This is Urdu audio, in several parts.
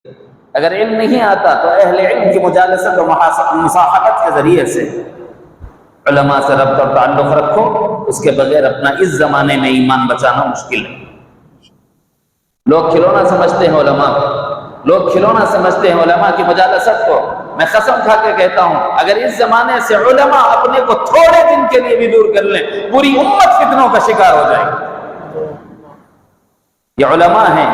اگر علم نہیں آتا تو اہل علم کی مجالست و مصاحبت کے ذریعے سے علماء سے ربط اور تعلق رکھو، اس کے بغیر اپنا اس زمانے میں ایمان بچانا مشکل ہے۔ لوگ کھلونا سمجھتے ہیں علماء، لوگ کھلونا سمجھتے ہیں علماء کی مجالست کو۔ میں قسم کھا کے کہتا ہوں، اگر اس زمانے سے علماء اپنے کو تھوڑے دن کے لیے بھی دور کر لیں، پوری امت فتنوں کا شکار ہو جائے گی۔ یہ علماء ہیں،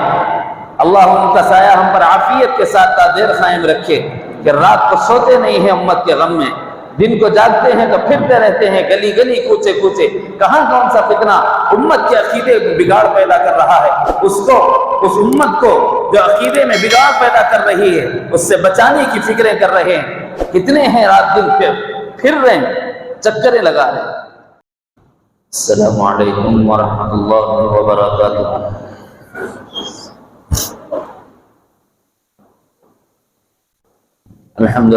اللہ ان کا سایہ ہم پر عافیت کے ساتھ تا دیر قائم رکھے کہ رات کو سوتے نہیں ہیں امت کے غم میں، دن کو جاگتے ہیں تو پھرتے رہتے ہیں گلی گلی کوچے کوچے، کہاں کون سا فتنہ امت کے عقیدے میں بگاڑ پیدا کر رہا ہے، اس امت کو جو عقیدے میں بگاڑ پیدا کر رہی ہے اس سے بچانے کی فکریں کر رہے ہیں۔ کتنے ہیں رات دن پھر رہے ہیں، چکریں لگا رہے ہیں۔ السلام علیکم ورحمۃ اللہ وبرکاتہ۔ الحمد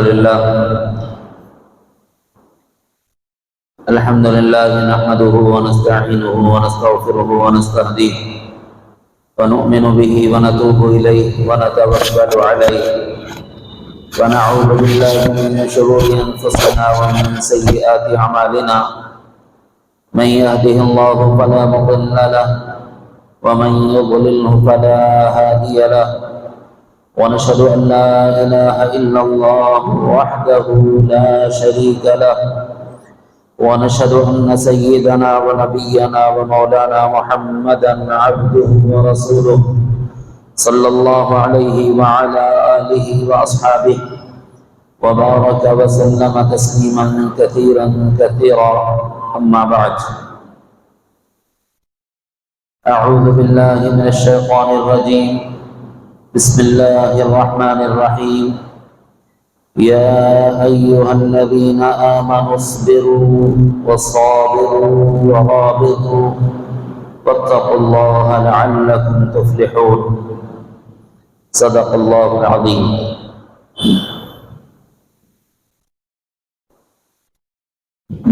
لله نحمده ونستعينه ونستغفره ونستهديه ونؤمن به ونتوب إليه ونتوكل عليه ونعوذ بالله من شرور أنفسنا ومن سيئات أعمالنا، من يهده الله فلا مضل له ومن يضلله فلا هادي له، ونشهد أن لا إله إلا الله وحده لا شريك له، ونشهد أن سيدنا ونبينا ومولانا محمدا عبده ورسوله صلى الله عليه وعلى آله وأصحابه وبارك وسلم تسليما كثيرا كثيرا، أما بعد، أعوذ بالله من الشيطان الرجيم، بسم الله الرحمن الرحيم، يا أيها الذين آمنوا اصبروا وصابروا ورابطوا واتقوا الله لعلكم تفلحون، صدق الله العظيم۔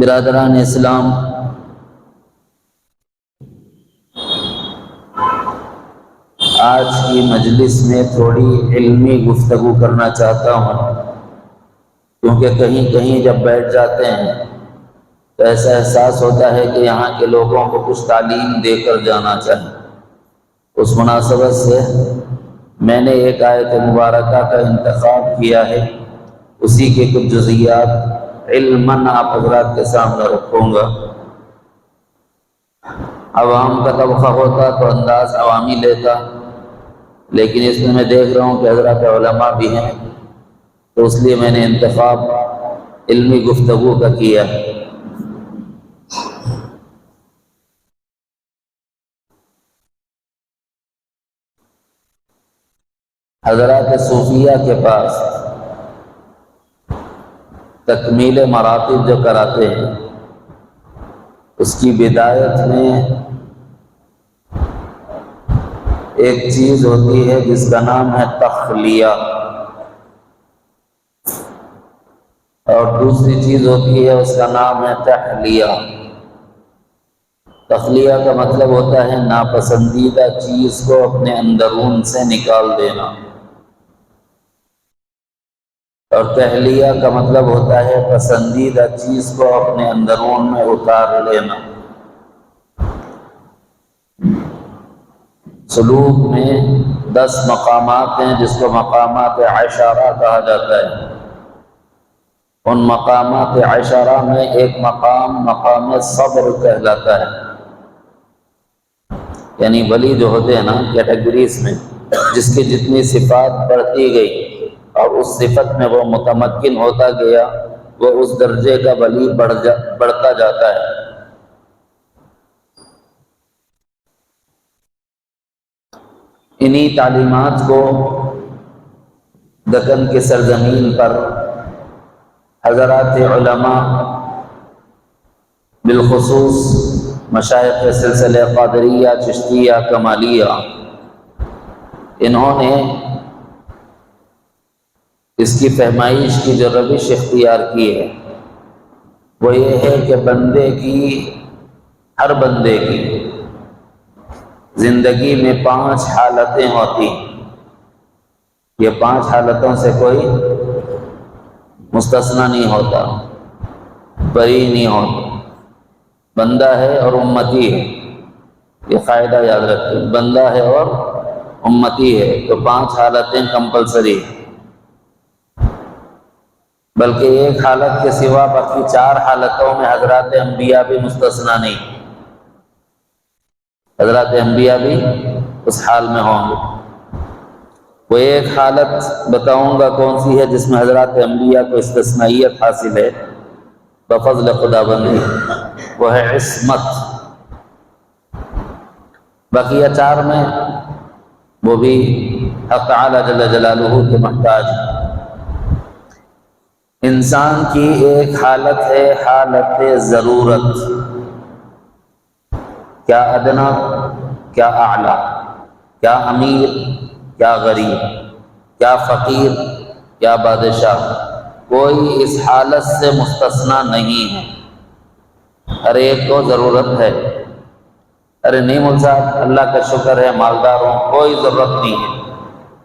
برادران اسلام، آج کی مجلس میں تھوڑی علمی گفتگو کرنا چاہتا ہوں، کیونکہ کہیں کہیں جب بیٹھ جاتے ہیں تو ایسا احساس ہوتا ہے کہ یہاں کے لوگوں کو کچھ تعلیم دے کر جانا چاہیے۔ اس مناسبت سے میں نے ایک آیت مبارکہ کا انتخاب کیا ہے، اسی کے کچھ جزئیات علماً آپ حضرات کے سامنے رکھوں گا۔ عوام کا طبقہ ہوتا تو انداز عوامی لیتا، لیکن اس میں دیکھ رہا ہوں کہ حضرات علماء بھی ہیں، تو اس لیے میں نے انتخاب علمی گفتگو کا کیا۔ حضرات صوفیہ کے پاس تکمیل مراتب جو کراتے ہیں، اس کی بدایت میں ایک چیز ہوتی ہے جس کا نام ہے تخلیہ، اور دوسری چیز ہوتی ہے اس کا نام ہے تحلیہ۔ تخلیہ کا مطلب ہوتا ہے ناپسندیدہ چیز کو اپنے اندرون سے نکال دینا، اور تحلیہ کا مطلب ہوتا ہے پسندیدہ چیز کو اپنے اندرون میں اتار لینا۔ سلوک میں 10 مقامات ہیں جس کو مقامات عشرہ کہا جاتا ہے۔ ان مقامات عشرہ میں ایک مقام صبر کہلاتا ہے، یعنی ولی جو ہوتے ہیں نا کیٹیگریز میں، جس کی جتنی صفات بڑھتی گئی اور اس صفت میں وہ متمکن ہوتا گیا، وہ اس درجے کا ولی بڑھتا جاتا ہے۔ انہی تعلیمات کو دکن کی سرزمین پر حضرات علماء، بالخصوص مشائخ سلسلہ قادریہ، چشتیہ، کمالیہ، انہوں نے اس کی فہمائش کی جو روش اختیار کی ہے وہ یہ ہے کہ ہر بندے کی زندگی میں 5 حالتیں ہوتی ہیں۔ یہ 5 حالتوں سے کوئی مستثنی نہیں ہوتا، بری نہیں ہوتا۔ بندہ ہے اور امتی ہے، یہ قاعدہ یاد رکھیں، بندہ ہے اور امتی ہے تو 5 حالتیں کمپلسری ہیں، بلکہ ایک حالت کے سوا باقی 4 حالتوں میں حضرات انبیاء بھی مستثنی نہیں، حضرات انبیاء بھی اس حال میں ہوں گے۔ وہ ایک حالت بتاؤں گا کون سی ہے جس میں حضرات انبیاء کو استثنائیت حاصل ہے بفضل خدا بندی، وہ ہے عصمت۔ بقیہ 4 میں وہ بھی حق تعالی جل جلالہ کے محتاج۔ انسان کی ایک حالت ہے حالت ضرورت، کیا ادنا کیا اعلیٰ، کیا امیر کیا غریب، کیا فقیر کیا بادشاہ، کوئی اس حالت سے مستثنی نہیں ہے، ہر ایک کو ضرورت ہے۔ ارے نہیں مول صاحب اللہ کا شکر ہے مالدار ہوں، کوئی ضرورت نہیں ہے،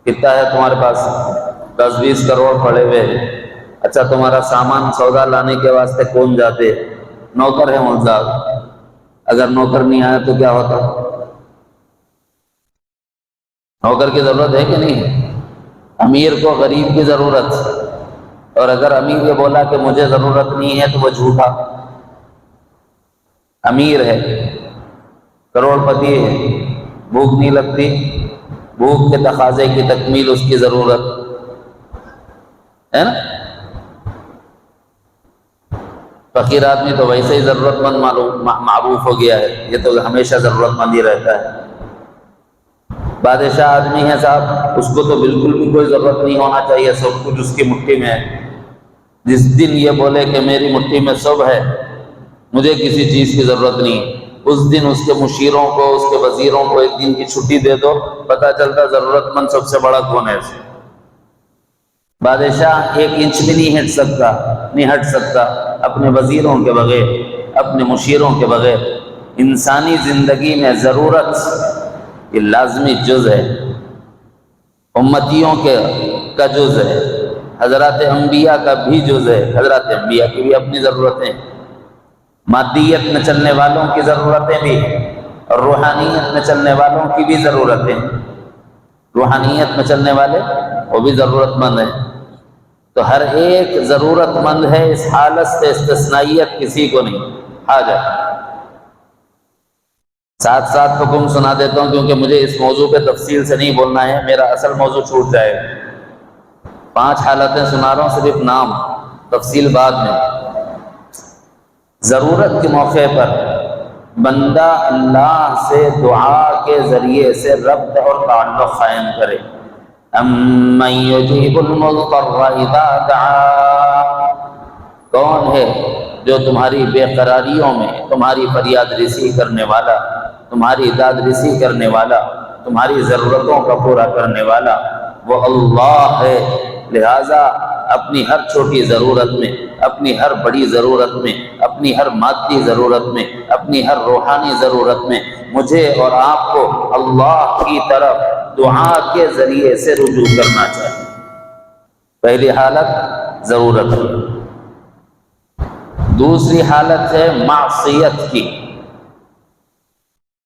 کتنا ہے تمہارے پاس؟ 10-20 کروڑ پڑے ہوئے ہیں، اچھا تمہارا سامان سودا لانے کے واسطے کون جاتے؟ نوکر ہے مول صاحب، اگر نوکر نہیں آیا تو کیا ہوتا؟ نوکر کی ضرورت ہے کہ نہیں ہے؟ امیر کو غریب کی ضرورت، اور اگر امیر یہ بولا کہ مجھے ضرورت نہیں ہے تو وہ جھوٹا۔ امیر ہے، کروڑ پتی ہے، بھوک نہیں لگتی، بھوک کے تقاضے کی تکمیل اس کی ضرورت ہے نا۔ فقیر آدمی تو ویسے ہی ضرورت مند معروف ہو گیا ہے، یہ تو ہمیشہ ضرورت مند ہی رہتا ہے۔ بادشاہ آدمی ہے صاحب، اس کو تو بالکل بھی کوئی ضرورت نہیں ہونا چاہیے، سب کچھ اس کی مٹھی میں ہے۔ جس دن یہ بولے کہ میری مٹھی میں سب ہے، مجھے کسی چیز کی ضرورت نہیں، اس دن اس کے مشیروں کو، اس کے وزیروں کو 1 دن کی چھٹی دے دو، پتہ چلتا ضرورت مند سب سے بڑا کون ہے۔ بادشاہ 1 انچ بھی نہیں ہٹ سکتا اپنے وزیروں کے بغیر، اپنے مشیروں کے بغیر۔ انسانی زندگی میں ضرورت یہ لازمی جز ہے، امتیوں کا جز ہے، حضرات انبیاء کا بھی جز ہے۔ حضرات انبیاء کی بھی اپنی ضرورتیں، مادیت میں چلنے والوں کی ضرورتیں بھی، اور روحانیت میں چلنے والوں کی بھی ضرورتیں۔ روحانیت میں چلنے والے وہ بھی ضرورت مند ہیں، تو ہر ایک ضرورت مند ہے، اس حالت سے استثنائیت کسی کو نہیں۔ حاجت ساتھ ساتھ حکم سنا دیتا ہوں کیونکہ مجھے اس موضوع پہ تفصیل سے نہیں بولنا ہے، میرا اصل موضوع چھوٹ جائے گا۔ 5 حالتیں سنا رہا ہوں، صرف نام، تفصیل بعد میں۔ ضرورت کے موقع پر بندہ اللہ سے دعا کے ذریعے سے ربط اور تعلق قائم کرے۔ امن یجیب المضطر اذا دعا، کون ہے جو تمہاری بے قراریوں میں تمہاری فریاد رسی کرنے والا، تمہاری داد رسی کرنے والا، تمہاری ضرورتوں کا پورا کرنے والا؟ وہ اللہ ہے۔ لہذا اپنی ہر چھوٹی ضرورت میں، اپنی ہر بڑی ضرورت میں، اپنی ہر مادی ضرورت میں، اپنی ہر روحانی ضرورت میں مجھے اور آپ کو اللہ کی طرف دعا کے ذریعے سے رجوع کرنا چاہیے۔ پہلی حالت ضرورت کی، دوسری حالت ہے معصیت کی۔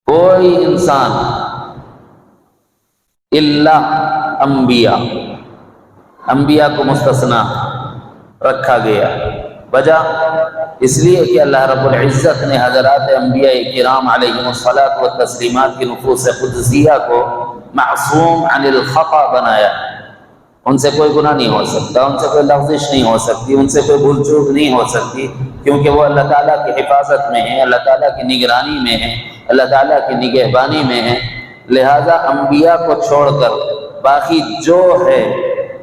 کوئی انسان الا انبیاء کو مستثنا رکھا گیا، وجہ اس لیے کہ اللہ رب العزت نے حضرات انبیاء کرام علیہم الصلاۃ والتسلیمات کی نفوس قدسیہ کو معصوم عن الخطا بنایا۔ ان سے کوئی گناہ نہیں ہو سکتا، ان سے کوئی لغزش نہیں ہو سکتی، ان سے کوئی بھول چوک نہیں ہو سکتی، کیونکہ وہ اللہ تعالیٰ کی حفاظت میں ہیں، اللہ تعالیٰ کی نگرانی میں ہیں، اللہ تعالیٰ کی نگہبانی میں ہیں۔ لہذا انبیاء کو چھوڑ کر باقی جو ہے،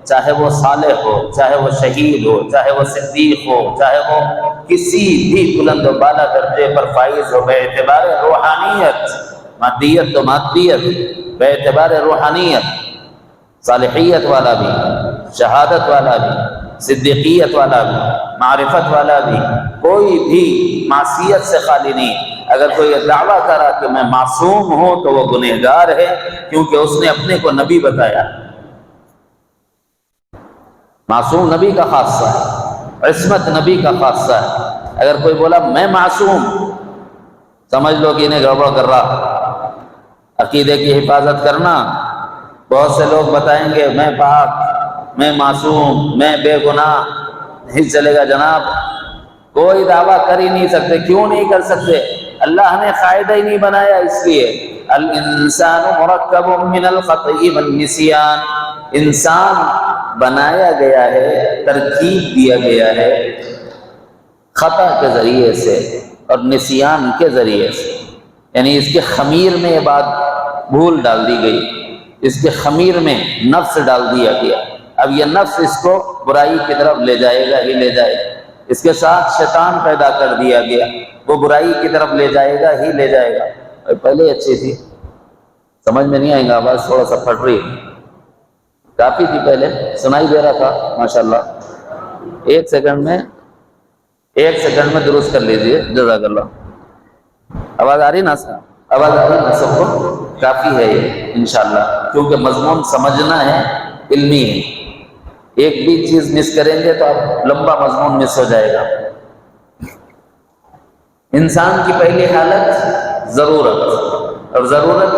چاہے وہ صالح ہو، چاہے وہ شہید ہو، چاہے وہ صدیق ہو، چاہے وہ کسی بھی بلند و بالا درجے پر فائز ہو، بے اعتبار روحانیت، مادیت تو مادیت، بے اعتبار روحانیت، صالحیت والا بھی، شہادت والا بھی، صدیقیت والا بھی، معرفت والا بھی، کوئی بھی معصیت سے خالی نہیں۔ اگر کوئی دعویٰ کرا کہ میں معصوم ہوں تو وہ گنہگار ہے، کیونکہ اس نے اپنے کو نبی بتایا۔ معصوم نبی کا خاصہ ہے، عصمت نبی کا خاصہ ہے۔ اگر کوئی بولا میں معصوم، سمجھ لو کہ انہیں گڑبڑ کر رہا۔ عقیدے کی حفاظت کرنا، بہت سے لوگ بتائیں گے میں پاک، میں معصوم، میں بے گناہ، نہیں چلے گا جناب۔ کوئی دعویٰ کر ہی نہیں سکتے۔ کیوں نہیں کر سکتے؟ اللہ نے قاعدہ ہی نہیں بنایا، اس لیے الانسان مرکب من الخطأ والنسیان، انسان بنایا گیا ہے، ترکیب دیا گیا ہے خطا کے ذریعے سے اور نسیان کے ذریعے سے، یعنی اس کے خمیر میں یہ بات بھول ڈال دی گئی، اس کے خمیر میں نفس ڈال دیا گیا۔ اب یہ نفس اس کو برائی کی طرف لے جائے گا ہی لے جائے گا، اس کے ساتھ شیطان پیدا کر دیا گیا، وہ برائی کی طرف لے جائے گا ہی لے جائے گا۔ پہلے ہی اچھی تھی، سمجھ میں نہیں آئے گا، آواز تھوڑا سا پھٹ رہی ہے، کافی تھی پہلے، سنائی دے رہا تھا ماشاءاللہ۔ ایک سیکنڈ میں درست کر لیجئے، جزاک اللہ۔ آواز آ رہی نا؟ آواز آ رہی نا سب کو؟ کافی ہے یہ انشاءاللہ، کیونکہ مضمون سمجھنا ہے، علمی ہے۔ ایک بھی چیز مس کریں گے تو اب لمبا مضمون مس ہو جائے گا۔ انسان کی پہلی حالت ضرورت، اور ضرورت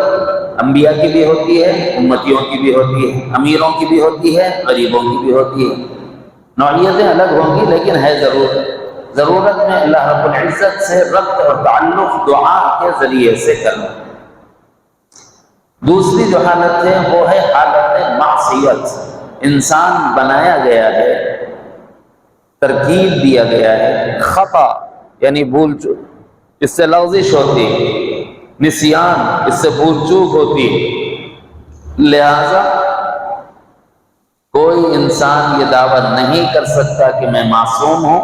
انبیاء کی بھی ہوتی ہے، امتیوں کی بھی ہوتی ہے، امیروں کی بھی ہوتی ہے، غریبوں کی بھی ہوتی ہے، نوعیتیں الگ ہوں گی لیکن ہے ضرورت۔ ضرورت میں اللہ رب العزت سے ربط اور تعلق دعا کے ذریعے سے کرنا۔ دوسری جو حالت ہے وہ ہے حالت معصیت، انسان بنایا گیا ہے، ترکیب دیا گیا ہے، خطا یعنی بھول چوک، اس سے لغزش ہوتی ہے، نسیان اس سے بھول چوک ہوتی ہے، لہذا کوئی انسان یہ دعویٰ نہیں کر سکتا کہ میں معصوم ہوں۔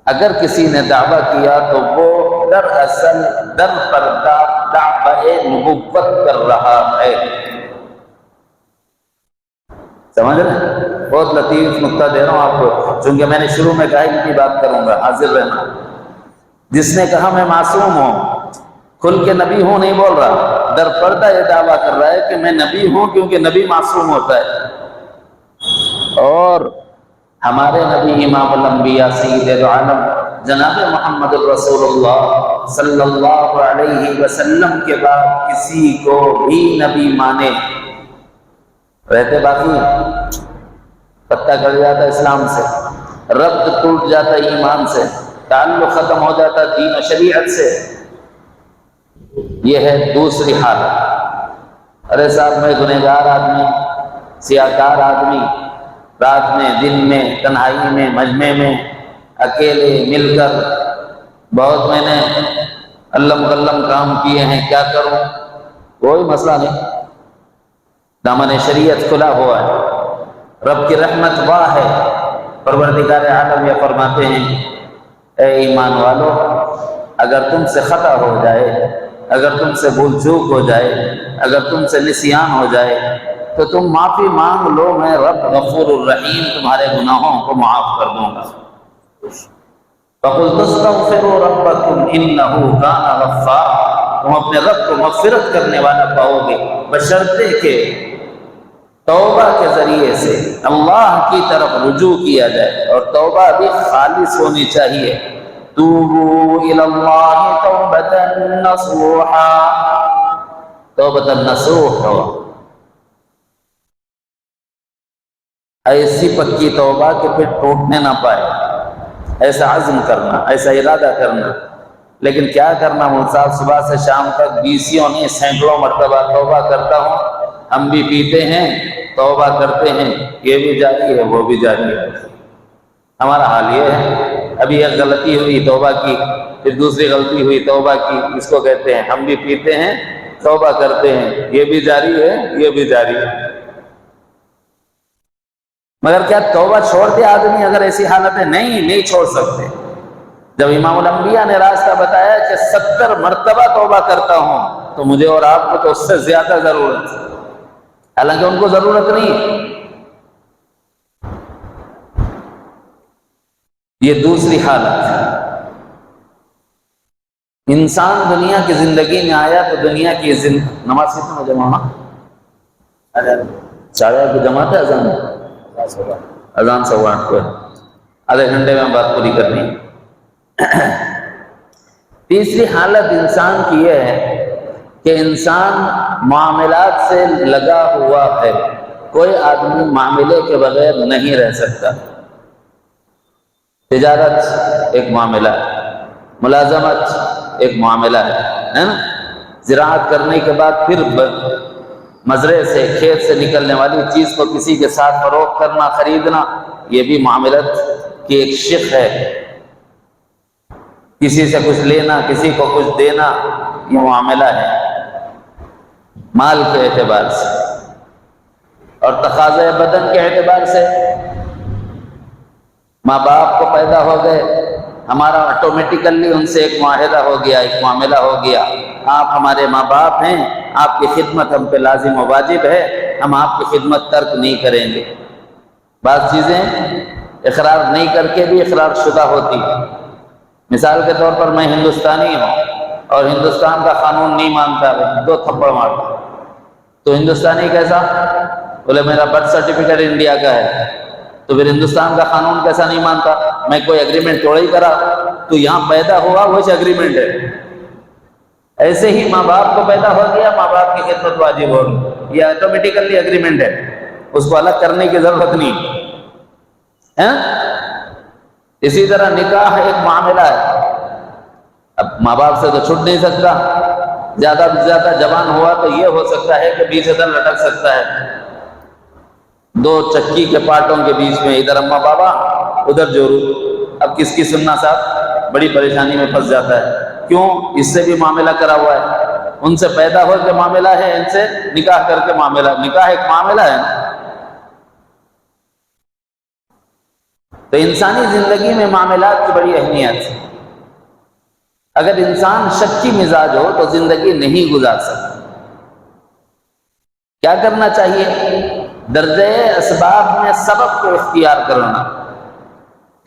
اگر کسی نے دعویٰ کیا تو وہ دراصل در پردہ دعوی نبوت کر رہا ہے۔ سمجھ رہے ہیں؟ بہت لطیف نقطہ دے رہا ہوں آپ کو، چونکہ میں نے شروع میں کہا ان کی بات کروں گا، حاضر رہنا۔ جس نے کہا میں معصوم ہوں، کھل کے نبی ہوں نہیں بول رہا، در پردہ یہ دعویٰ کر رہا ہے کہ میں نبی ہوں، کیونکہ نبی معصوم ہوتا ہے۔ اور ہمارے نبی امام الانبیاء سید العالم جناب محمد الرسول اللہ صلی اللہ علیہ وسلم کے بعد کسی کو بھی نبی مانے رہتے باقی پتہ کٹ جاتا اسلام سے، ربط ٹوٹ جاتا ایمان سے، تعلق ختم ہو جاتا دین و شریعت سے۔ یہ ہے دوسری حالت۔ ارے صاحب میں گنہگار آدمی، سیاہکار آدمی، رات میں، دن میں، تنہائی میں، مجمع میں، اکیلے مل کر بہت میں نے علم غلم کام کیے ہیں، کیا کروں؟ کوئی مسئلہ نہیں، دامن شریعت کھلا ہوا ہے، رب کی رحمت واہ ہے۔ پروردگار عالم یہ فرماتے ہیں اے ایمان والو، اگر تم سے خطا ہو جائے، اگر تم سے بھول چوک ہو جائے، اگر تم سے نسیان ہو جائے تو تم معافی مانگ لو، میں رب غفور الرحیم تمہارے گناہوں کو معاف کر دوں گا۔ فَقُلْ تَسْتَغْفِرُوا رَبَّكُمْ إِنَّهُ كَانَ غَفَّارًا، تم اپنے رب کو مغفرت کرنے والا پاؤ گے، بشرطے کہ توبہ کے ذریعے سے اللہ کی طرف رجوع کیا جائے، اور توبہ بھی خالص ہونی چاہیے۔ توبوا الی اللہ توبۃ نصوحا، توبۃ نصوح ہو، ایسی پکی توبہ کہ پھر ٹوٹنے نہ پائے، ایسا عزم کرنا، ایسا ارادہ کرنا۔ لیکن کیا کرنا مول صاحب، صبح سے شام تک بیسیوں نہیں سینکڑوں مرتبہ توبہ کرتا ہوں، ہم بھی پیتے ہیں توبہ کرتے ہیں، یہ بھی جاری ہے وہ بھی جاری ہے۔ ہمارا حال یہ ہے، ابھی ایک غلطی ہوئی توبہ کی، پھر دوسری غلطی ہوئی توبہ کی، اس کو کہتے ہیں ہم بھی پیتے ہیں توبہ کرتے ہیں، یہ بھی جاری ہے یہ بھی جاری ہے۔ مگر کیا توبہ چھوڑ دے آدمی اگر ایسی حالت ہے؟ نہیں چھوڑ سکتے۔ جب امام الانبیاء نے راستہ بتایا کہ 70 مرتبہ توبہ کرتا ہوں، تو مجھے اور آپ کو تو اس سے زیادہ ضرورت ہے، حالانکہ ان کو ضرورت نہیں۔ یہ دوسری حالت ہے۔ انسان دنیا کی زندگی میں آیا تو دنیا کی نماز کتنے میں جمع ہونا؟ 4 کی جماعت ہے اذان اذان 8:15 کو ہے، آدھے گھنٹے میں بات پوری کرنی ہے۔ تیسری حالت انسان کی یہ ہے کہ انسان معاملات سے لگا ہوا ہے، کوئی آدمی معاملے کے بغیر نہیں رہ سکتا۔ تجارت ایک معاملہ ہے، ملازمت ایک معاملہ ہے نا؟ زراعت کرنے کے بعد پھر مزرعے سے، کھیت سے نکلنے والی چیز کو کسی کے ساتھ فروخت کرنا، خریدنا، یہ بھی معاملت کی ایک شق ہے۔ کسی سے کچھ لینا، کسی کو کچھ دینا، یہ معاملہ ہے مال کے اعتبار سے۔ اور تقاضۂ بدن کے اعتبار سے، ماں باپ کو پیدا ہو گئے، ہمارا آٹومیٹیکلی ان سے ایک معاہدہ ہو گیا، ایک معاملہ ہو گیا، آپ ہمارے ماں باپ ہیں، آپ کی خدمت ہم پہ لازم و واجب ہے، ہم آپ کی خدمت ترک نہیں کریں گے۔ بعض چیزیں اقرار نہیں کر کے بھی اقرار شدہ ہوتی ہیں۔ مثال کے طور پر میں ہندوستانی ہوں اور ہندوستان کا قانون نہیں مانتا، 2 تھپڑ مارتا، تو ہندوستانی کیسا؟ بولے میرا برتھ سرٹیفکیٹ انڈیا کا ہے، تو پھر ہندوستان کا قانون کیسا نہیں مانتا؟ میں کوئی ایگریمنٹ توڑ ہی کرا، تو یہاں پیدا ہوا وہی ایگریمنٹ ہے۔ ایسے ہی ماں باپ کو پیدا ہو گیا، ماں باپ کی خدمت واجب ہوگی، یہ آٹومیٹیکلی ایگریمنٹ ہے، اس کو الگ کرنے کی ضرورت نہیں ہے۔ اسی طرح نکاح ایک معاملہ ہے، اب ماں باپ سے تو چھوٹ نہیں سکتا، زیادہ سے زیادہ جوان ہوا تو یہ ہو سکتا ہے کہ بیچ ادھر لٹک سکتا ہے، 2 چکی کے پارٹوں کے بیچ میں، ادھر اماں بابا ادھر جورو، اب کس کی سننا صاحب؟ بڑی پریشانی میں پھنس جاتا ہے۔ کیوں؟ اس سے بھی معاملہ کرا ہوا ہے، ان سے پیدا ہو کے معاملہ ہے، ان سے نکاح کر کے معاملہ، نکاح ایک معاملہ ہے۔ تو انسانی زندگی میں معاملات کی بڑی اہمیت ہے۔ اگر انسان شکی مزاج ہو تو زندگی نہیں گزار سکتا۔ کیا کرنا چاہیے؟ درجہ اسباب میں سبب کو اختیار کرنا،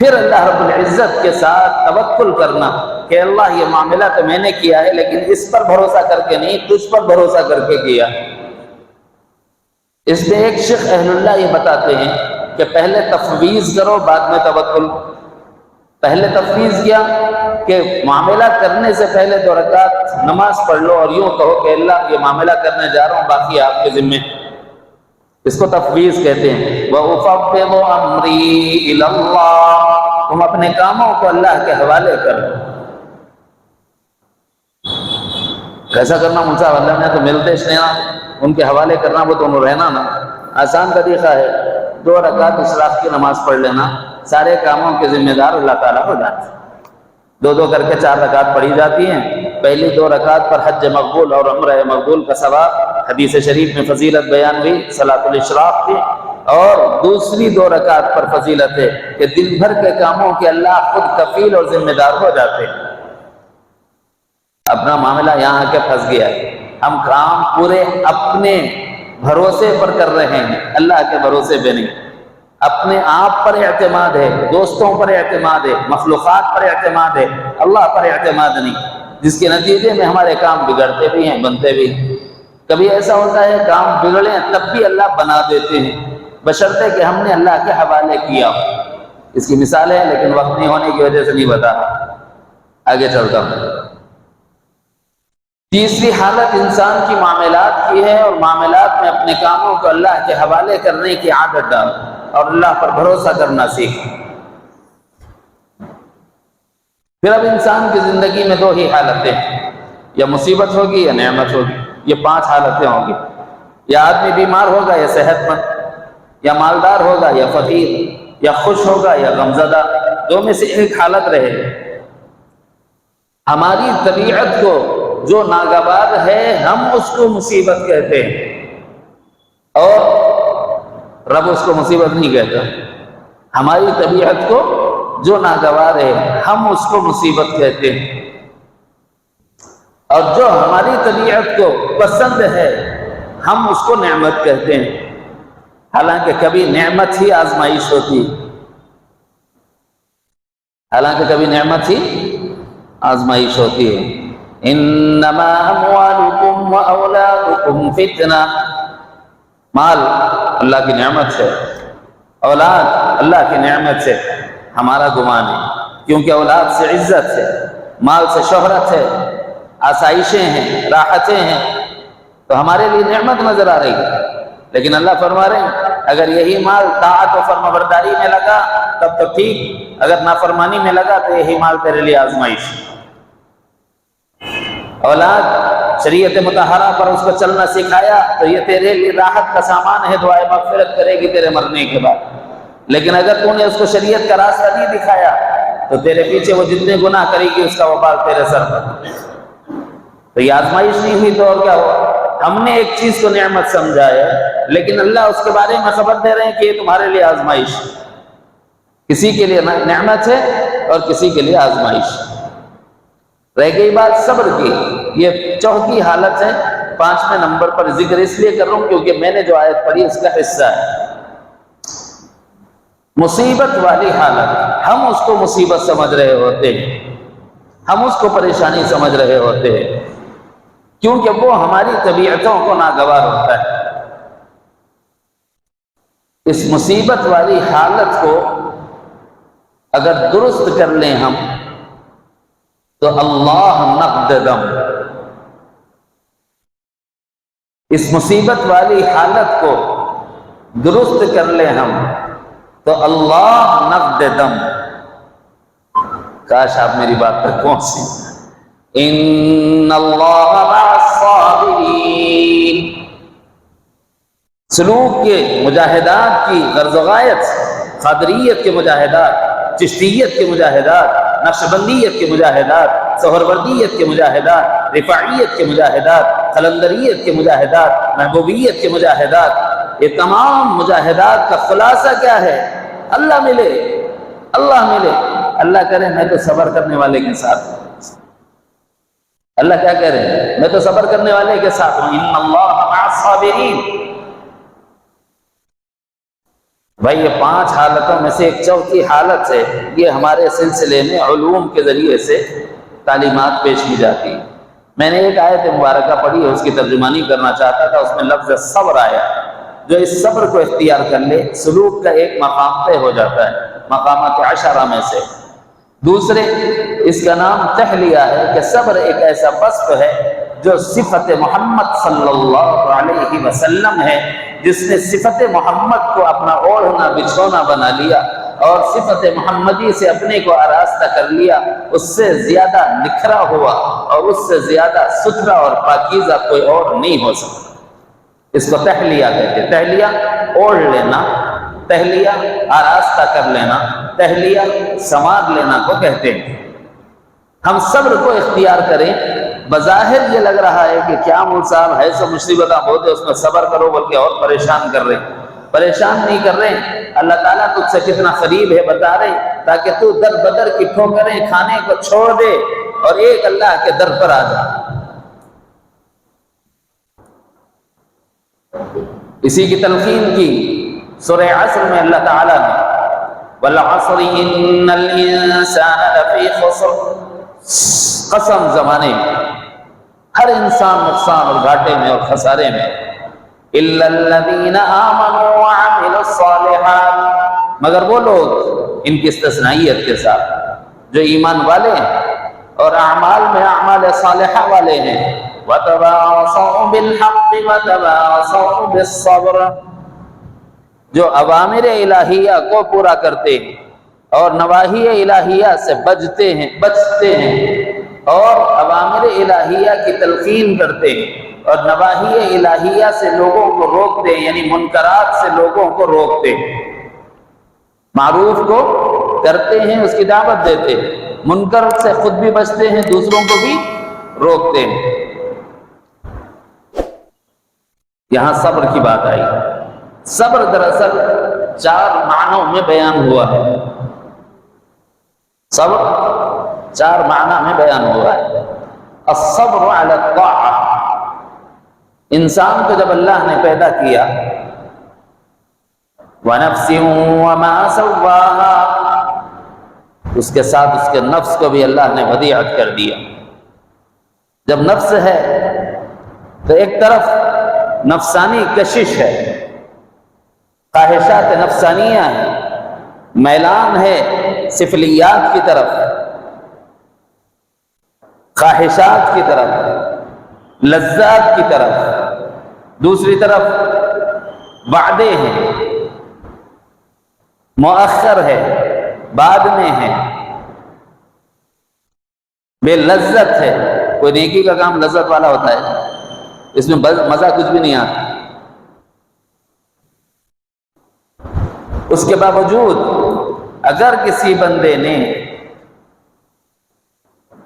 پھر اللہ رب العزت کے ساتھ توکل کرنا کہ اللہ یہ معاملہ تو میں نے کیا ہے لیکن اس پر بھروسہ کر کے نہیں، تجھ پر بھروسہ کر کے کیا۔ اس میں ایک شیخ اہل اللہ یہ بتاتے ہیں کہ پہلے تفویض کرو بعد میں توکل۔ پہلے تفویض کیا کہ معاملہ کرنے سے پہلے 2 رکعت نماز پڑھ لو اور یوں کہو کہ اللہ یہ معاملہ کرنے جا رہا ہوں، باقی آپ کے ذمے۔ اس کو تفویض کہتے ہیں۔ وَأُفَوِّضُ أَمْرِي إِلَى اللَّهِ، تم اپنے کاموں کو اللہ کے حوالے کرو۔ کیسا کرنا منصا اللہ نے تو ملتے شینا ان کے حوالے کرنا، وہ تو رہنا نا، آسان طریقہ ہے۔ 2 رکعت اشراق کی نماز پڑھ لینا، سارے کاموں کے ذمہ دار اللہ تعالیٰ ہو جاتے ہیں۔ 2 کر کے 4 رکعت پڑھی جاتی ہیں۔ پہلی 2 رکعت پر حج مقبول اور عمرہ مقبول کا ثواب، حدیث شریف میں فضیلت بیان ہوئی صلاۃ الاشراق کی، اور دوسری 2 رکعت پر فضیلت ہے کہ دن بھر کے کاموں کے اللہ خود کفیل اور ذمہ دار ہو جاتے ہیں۔ اپنا معاملہ یہاں آ کے پھنس گیا ہے، ہم کام پورے اپنے بھروسے پر کر رہے ہیں، اللہ کے بھروسے پہ نہیں۔ اپنے آپ پر اعتماد ہے، دوستوں پر اعتماد ہے، مخلوقات پر اعتماد ہے، اللہ پر اعتماد نہیں، جس کے نتیجے میں ہمارے کام بگڑتے بھی ہیں، بنتے بھی ہیں۔ کبھی ایسا ہوتا ہے کام بگڑے تب بھی اللہ بنا دیتے ہیں، بشرطے کہ ہم نے اللہ کے حوالے کیا ہو۔ اس کی مثال ہے لیکن وقت نہیں ہونے کی وجہ سے نہیں بتا رہا، آگے چلتا ہوں۔ تیسری حالت انسان کی معاملات کی ہے، اور معاملات میں اپنے کاموں کو اللہ کے حوالے کرنے کی عادت ڈال اور اللہ پر بھروسہ کرنا سیکھ۔ پھر اب انسان کی زندگی میں 2 ہی حالتیں ہیں، یا مصیبت ہوگی یا نعمت ہوگی، یہ 5 حالتیں ہوں گی۔ یا آدمی بیمار ہوگا یا صحت مند، یا مالدار ہوگا یا فقیر، یا خوش ہوگا یا غمزدہ، 2 میں سے ایک حالت رہے۔ ہماری طبیعت کو جو ناگوار ہے ہم اس کو مصیبت کہتے ہیں، اور رب اس کو مصیبت نہیں کہتا۔ ہماری طبیعت کو جو ناگوار ہے ہم اس کو مصیبت کہتے ہیں، اور جو ہماری طبیعت کو پسند ہے ہم اس کو نعمت کہتے ہیں، حالانکہ کبھی نعمت ہی آزمائش ہوتی ہے، حالانکہ کبھی نعمت ہی آزمائش ہوتی ہے۔ انما اموالکم واولادکم فتنہ، مال اللہ کی نعمت ہے، اولاد اللہ کی نعمت سے ہمارا گمان ہے، کیونکہ اولاد سے عزت ہے، مال سے شہرت ہے، آسائشیں ہیں، راحتیں ہیں، تو ہمارے لیے نعمت نظر آ رہی ہے۔ لیکن اللہ فرما رہے ہیں اگر یہی مال طاعت و فرمانبرداری میں لگا تب تو ٹھیک، اگر نافرمانی میں لگا تو یہی مال تیرے لیے آزمائش۔ اولاد شریعت مطہرہ پر اس کو چلنا سکھایا تو یہ تیرے لیے راحت کا سامان ہے، دعائے مغفرت کرے گی تیرے مرنے کے بعد۔ لیکن اگر تو نے اس کو شریعت کا راستہ نہیں دکھایا تو تیرے پیچھے وہ جتنے گناہ کرے گی اس کا وبال تیرے سر پر۔ تو یہ آزمائش نہیں ہوئی تو اور کیا ہوا؟ ہم نے ایک چیز کو نعمت سمجھا ہے، لیکن اللہ اس کے بارے میں خبر دے رہے ہیں کہ یہ تمہارے لیے آزمائش، کسی کے لیے نعمت ہے اور کسی کے لیے آزمائش۔ رہ گئی بات صبر کی، یہ چوتھی حالت ہے، 5ویں نمبر پر ذکر اس لیے کر رہا ہوں کیونکہ میں نے جو آیت پڑھی اس کا حصہ ہے۔ مصیبت والی حالت، ہم اس کو مصیبت سمجھ رہے ہوتے ہیں، ہم اس کو پریشانی سمجھ رہے ہوتے ہیں، کیونکہ وہ ہماری طبیعتوں کو ناگوار ہوتا ہے۔ اس مصیبت والی حالت کو اگر درست کر لیں ہم تو اللہ نقد دم، اس مصیبت والی حالت کو درست کر لیں ہم تو اللہ نقد دم۔ کاش آپ میری بات پر پہنچیں۔ ان اللہ مع الصابرین، سلوک کے مجاہدات کی غرض و غایت، قادریت کے مجاہدات، چشتیت کے مجاہدات، نقشبندیت کے مجاہدات، سہروردیت کے مجاہدات، رفاعیت کے مجاہدات، قلندریت کے مجاہدات، محبوبیت کے مجاہدات، یہ تمام مجاہدات کا خلاصہ کیا ہے؟ اللہ ملے، اللہ ملے۔ اللہ کہہ رہے ہیں میں تو صبر کرنے والے کے ساتھ ہوں۔ اللہ کیا کہہ رہے ہیں؟ میں تو صبر کرنے والے کے ساتھ ہوں۔ ان اللہ مع الصابرین۔ بھائی یہ 5 حالتوں میں سے ایک چوتھی حالت ہے، یہ ہمارے سلسلے میں علوم کے ذریعے سے تعلیمات پیش کی جاتی ہے۔ میں نے ایک آیت مبارکہ پڑھی ہے، اس کی ترجمانی کرنا چاہتا تھا، اس میں لفظ صبر آیا، جو اس صبر کو اختیار کر لے سلوک کا ایک مقام طے ہو جاتا ہے، مقامات 10 میں سے۔ دوسرے اس کا نام تحلیہ ہے کہ صبر ایک ایسا وصف ہے جو صفت محمد صلی اللہ علیہ وسلم ہے، جس نے صفت محمد کو اپنا اوڑھنا بچھونا بنا لیا اور صفت محمدی سے اپنے کو آراستہ کر لیا، اس سے زیادہ نکھرا ہوا اور اس سے زیادہ ستھرا اور پاکیزہ کوئی اور نہیں ہو سکتا۔ اس کو تحلیہ کہتے ہیں۔ تحلیہ اوڑھ لینا، تحلیہ آراستہ کر لینا، تحلیہ سماد لینا کو کہتے ہیں۔ ہم صبر کو اختیار کریں۔ بظاہر یہ لگ رہا ہے کہ کیا مول صاحب ہے سو مصیبتیں ہوتے اس میں صبر کرو، بلکہ اور پریشان کر رہے ہیں۔ پریشان نہیں کر رہے ہیں، اللہ تعالیٰ تجھ سے کتنا قریب ہے بتا رہے ہیں، تاکہ تو در بدر کی ٹھوکریں کھانے کو چھوڑ دے اور ایک اللہ کے در پر آ جا۔ اسی کی تلقین کی سورہ عصر میں اللہ تعالیٰ نے وَالْعَصْرِ إِنَّ الْإِنسَانَ لَفِي خُسْرٍ، قسم زمانے میں ہر انسان نقصان اور گھاٹے میں اور خسارے میں، إِلَّا الَّذِينَ آمَنُوا وَعَمِلُوا الصَّالِحَاتِ، مگر وہ لوگ، ان کی استثنائیت کے ساتھ، جو ایمان والے ہیں اور اعمال میں اعمال صالحہ والے ہیں، وَتَوَاصَوْا بِالْحَقِّ وَتَوَاصَوْا بِالصَّبْرِ، جو اوامر الہیہ کو پورا کرتے ہیں اور نواہی الہیہ سے بچتے ہیں اور اوامر الہیہ کی تلقین کرتے ہیں اور نواہی الہیہ سے لوگوں کو روکتے ہیں، یعنی منکرات سے لوگوں کو روکتے ہیں۔ معروف کو کرتے ہیں، اس کی دعوت دیتے ہیں، منکر سے خود بھی بچتے ہیں، دوسروں کو بھی روکتے ہیں۔ یہاں صبر کی بات آئی۔ صبر دراصل 4 معنوں میں بیان ہوا ہے۔ صبر 4 معنی میں بیان ہوا ہے۔ الصبر علی الطاعہ، انسان کو جب اللہ نے پیدا کیا، وَنَفْسٍ وَمَا سَوَّاهَا، اس کے ساتھ اس کے نفس کو بھی اللہ نے ودیعت کر دیا۔ جب نفس ہے تو ایک طرف نفسانی کشش ہے، خواہشات نفسانیہ ہے، میلان ہے سفلیات کی طرف، خواہشات کی طرف، لذات کی طرف۔ دوسری طرف وعدے ہیں، مؤخر ہے، بعد میں ہے، بے لذت ہے۔ کوئی نیکی کا کام لذت والا ہوتا ہے، اس میں مزہ کچھ بھی نہیں آتا۔ اس کے باوجود اگر کسی بندے نے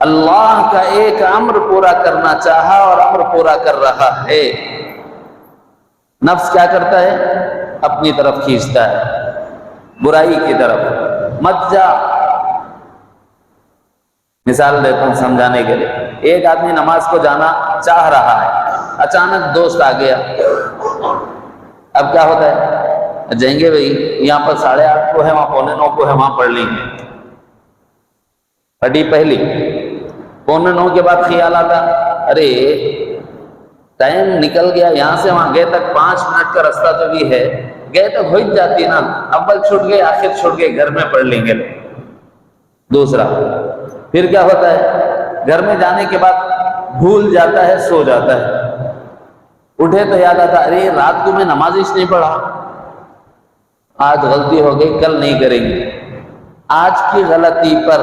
اللہ کا ایک امر پورا کرنا چاہا اور امر پورا کر رہا ہے، نفس کیا کرتا ہے؟ اپنی طرف کھینچتا ہے، برائی کی طرف، مت جا۔ مثال دیتا ہوں سمجھانے کے لیے۔ ایک آدمی نماز کو جانا چاہ رہا ہے، اچانک دوست آ گیا، اب کیا ہوتا ہے؟ جائیں گے بھائی، یہاں پر 8:30 کو ہے، وہاں 8:45 کو ہے، وہاں پڑھ لیں گے۔ پڑھی پہلی، 8:45 کے بعد خیال آتا ارے ٹائم نکل گیا، یہاں سے وہاں گئے تک 5 منٹ کا راستہ تو بھی ہے، گئے تک ہو ہی جاتی نا، اول چھوٹ گئے آخر چھوٹ گئے، گھر میں پڑھ لیں گے۔ دوسرا، پھر کیا ہوتا ہے؟ گھر میں جانے کے بعد بھول جاتا ہے، سو جاتا ہے، اٹھے تو یاد آتا ارے رات کو میں نماز ہی نہیں پڑھا، آج غلطی ہو گئی، کل نہیں کریں گے۔ آج کی غلطی پر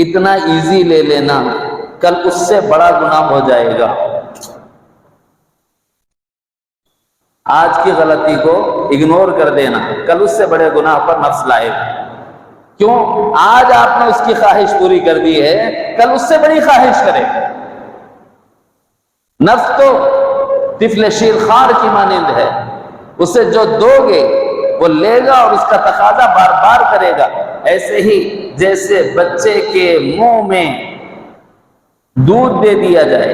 اتنا ایزی لے لینا، کل اس سے بڑا گناہ ہو جائے گا۔ آج کی غلطی کو اگنور کر دینا، کل اس سے بڑے گناہ پر نفس لائے گا۔ کیوں؟ آج آپ نے اس کی خواہش پوری کر دی ہے، کل اس سے بڑی خواہش کرے۔ نفس تو طفل شیرخوار کی مانند ہے، اسے جو دو گے وہ لے گا اور اس کا تقاضا بار بار کرے گا۔ ایسے ہی جیسے بچے کے منہ میں دودھ دے دیا جائے،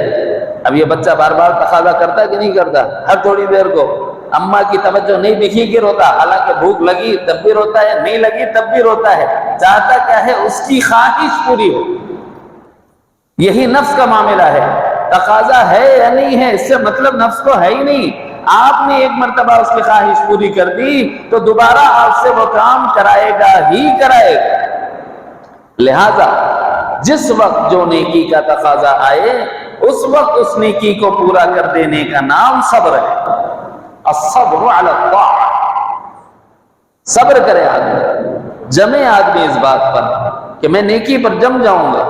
اب یہ بچہ بار بار تقاضا کرتا ہے کہ نہیں کرتا؟ ہر تھوڑی دیر کو اماں کی توجہ نہیں دکھی کہ روتا، حالانکہ بھوک لگی تب بھی روتا ہے، نہیں لگی تب بھی روتا ہے۔ چاہتا کیا ہے؟ اس کی خواہش پوری ہو۔ یہی نفس کا معاملہ ہے، تقاضا ہے یا نہیں ہے اس سے مطلب نفس کو ہے ہی نہیں۔ آپ نے ایک مرتبہ اس کی خواہش پوری کر دی تو دوبارہ آپ سے وہ کام کرائے گا ہی کرائے گا۔ لہذا جس وقت جو نیکی کا تقاضا آئے، اس وقت اس نیکی کو پورا کر دینے کا نام صبر ہے۔ الصبر علی الطاعہ، صبر کرے آدمی، جمے آدمی اس بات پر کہ میں نیکی پر جم جاؤں گا۔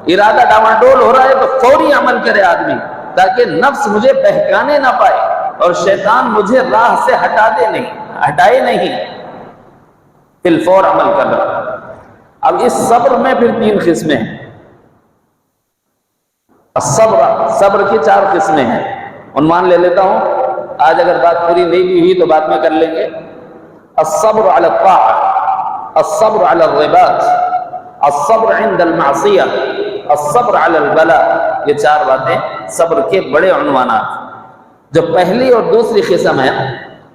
ارادہ ڈاواڈول ہو رہا ہے تو فوری عمل کرے آدمی، تاکہ نفس مجھے بہکانے نہ پائے اور شیطان مجھے راہ سے ہٹائے نہیں، فی الفور عمل کر رہا۔ اب اس صبر میں پھر 3 قسمیں ہیں۔ صبر کی 4 قسمیں ہیں، عنوان لے لیتا ہوں، آج اگر بات پوری نہیں بھی ہوئی تو بعد میں کر لیں گے۔ الصبر علی الطاعہ، الصبر علی الرباط، الصبر عند المعصیہ، الصبر علی البلاء۔ یہ 4 باتیں صبر کے بڑے عنوانات۔ جو پہلی اور دوسری قسم ہے،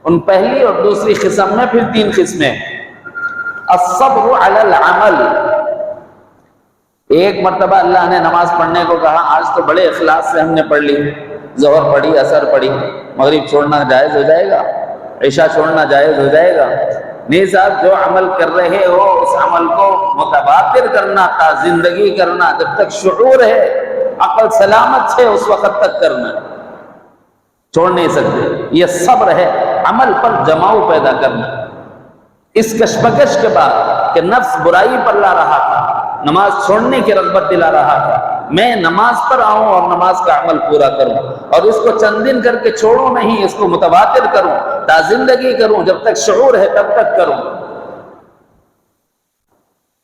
ان پہلی اور دوسری قسم میں پھر 3 قسمیں۔ الصبر علی العمل، ایک مرتبہ اللہ نے نماز پڑھنے کو کہا، آج تو بڑے اخلاص سے ہم نے پڑھ لی، ظہر پڑھی، عصر پڑھی، مغرب چھوڑنا جائز ہو جائے گا، عشاء چھوڑنا جائز ہو جائے گا۔ نہیں صاحب، جو عمل کر رہے ہو اس عمل کو متبادر کرنا تھا، زندگی کرنا، جب تک شعور ہے، عقل سلامت ہے، اس وقت تک کرنا، چھوڑ نہیں سکتے۔ یہ صبر ہے، عمل پر جماؤ پیدا کرنا۔ اس کشمکش کے بعد کہ نفس برائی پر لا رہا تھا، نماز چھوڑنے کی رغبت دلا رہا تھا، میں نماز پر آؤں اور نماز کا عمل پورا کروں، اور اس کو چند دن کر کے چھوڑوں نہیں، اس کو متواتر کروں، تا زندگی کروں، جب تک شعور ہے تب تک کروں۔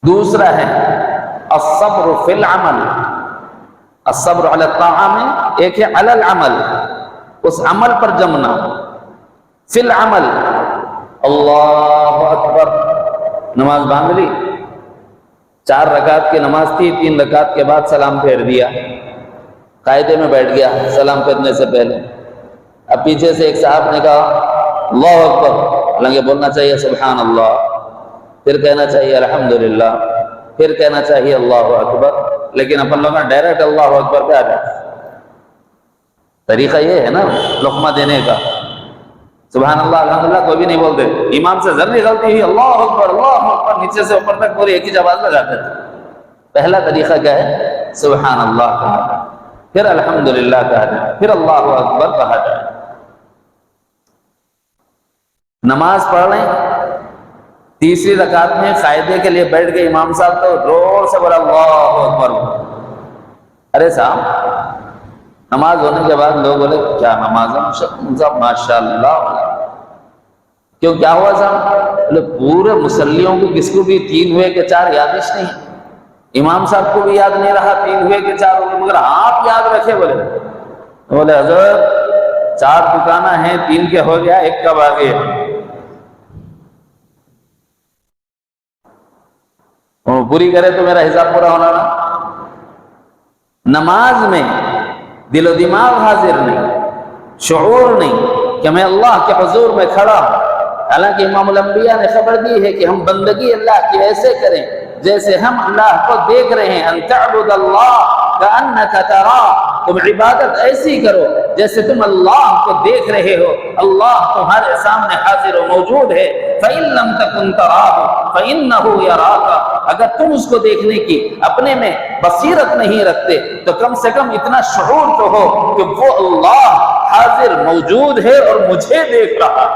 دوسرا ہے الصبر فی العمل، الصبر علی الطاعہ میں ایک ہے علی العمل، اس عمل پر جمنا، فی العمل، اللہ اکبر، نماز باندھ لی، 4 رکعت کی نماز تھی، 3 رکعت کے بعد سلام پھیر دیا، قاعدے میں بیٹھ گیا سلام پھیرنے سے پہلے۔ اب پیچھے سے ایک صاحب نے کہا اللہ اکبر، حالانکہ بولنا چاہیے سبحان اللہ، پھر کہنا چاہیے الحمدللہ، پھر کہنا چاہیے اللہ اکبر، لیکن اپن لوگ ڈائریکٹ اللہ اکبر پہ آ جاتے۔ طریقہ یہ ہے نا لقمہ دینے کا، سبحان اللہ الحمدللہ کوئی بھی نہیں بولتے. امام سے ذرا غلطی ہوئی اللہ اکبر نیچے سے اوپر تک پوری ایک ہی آواز لگاتے تھے. پہلا طریقہ کیا ہے؟ سبحان اللہ کہا جائے، پھر الحمدللہ کہا جائے، پھر اللہ اکبر کہا جائے. نماز پڑھ رہے ہیں، تیسری رکعت میں قاعدے کے لیے بیٹھ گئے امام صاحب تو زور سے بولا اللہ اکبر. ارے صاحب نماز ہونے کے بعد لوگ بولے کیا نماز ہے ماشاء اللہ. کیوں کیا ہوا صاحب؟ بولے پورے مسلیوں کو کس کو بھی 3 ہوئے کہ 4 یادش نہیں، امام صاحب کو بھی یاد نہیں رہا 3 ہوئے کہ 4 ہوئے، مگر آپ یاد رکھے. بولے حضرت 4 دکانیں ہیں، 3 کے ہو گیا، 1 کب آگے. پوری کرے تو میرا حساب پورا ہونا نا. نماز میں دل و دماغ حاضر نہیں، شعور نہیں کہ میں اللہ کے حضور میں کھڑا ہوں. حالانکہ امام الانبیاء نے خبر دی ہے کہ ہم بندگی اللہ کی ایسے کریں جیسے ہم اللہ کو دیکھ رہے ہیں. ان تعبد اللہ کأنک تراہ، تم عبادت ایسی کرو جیسے تم اللہ کو دیکھ رہے ہو. اللہ تمہارے سامنے حاضر و موجود ہے. فإن لم تكن تراه فإنه يراك، اگر تم اس کو دیکھنے کی اپنے میں بصیرت نہیں رکھتے تو کم سے کم اتنا شعور تو ہو کہ وہ اللہ حاضر موجود ہے اور مجھے دیکھ رہا.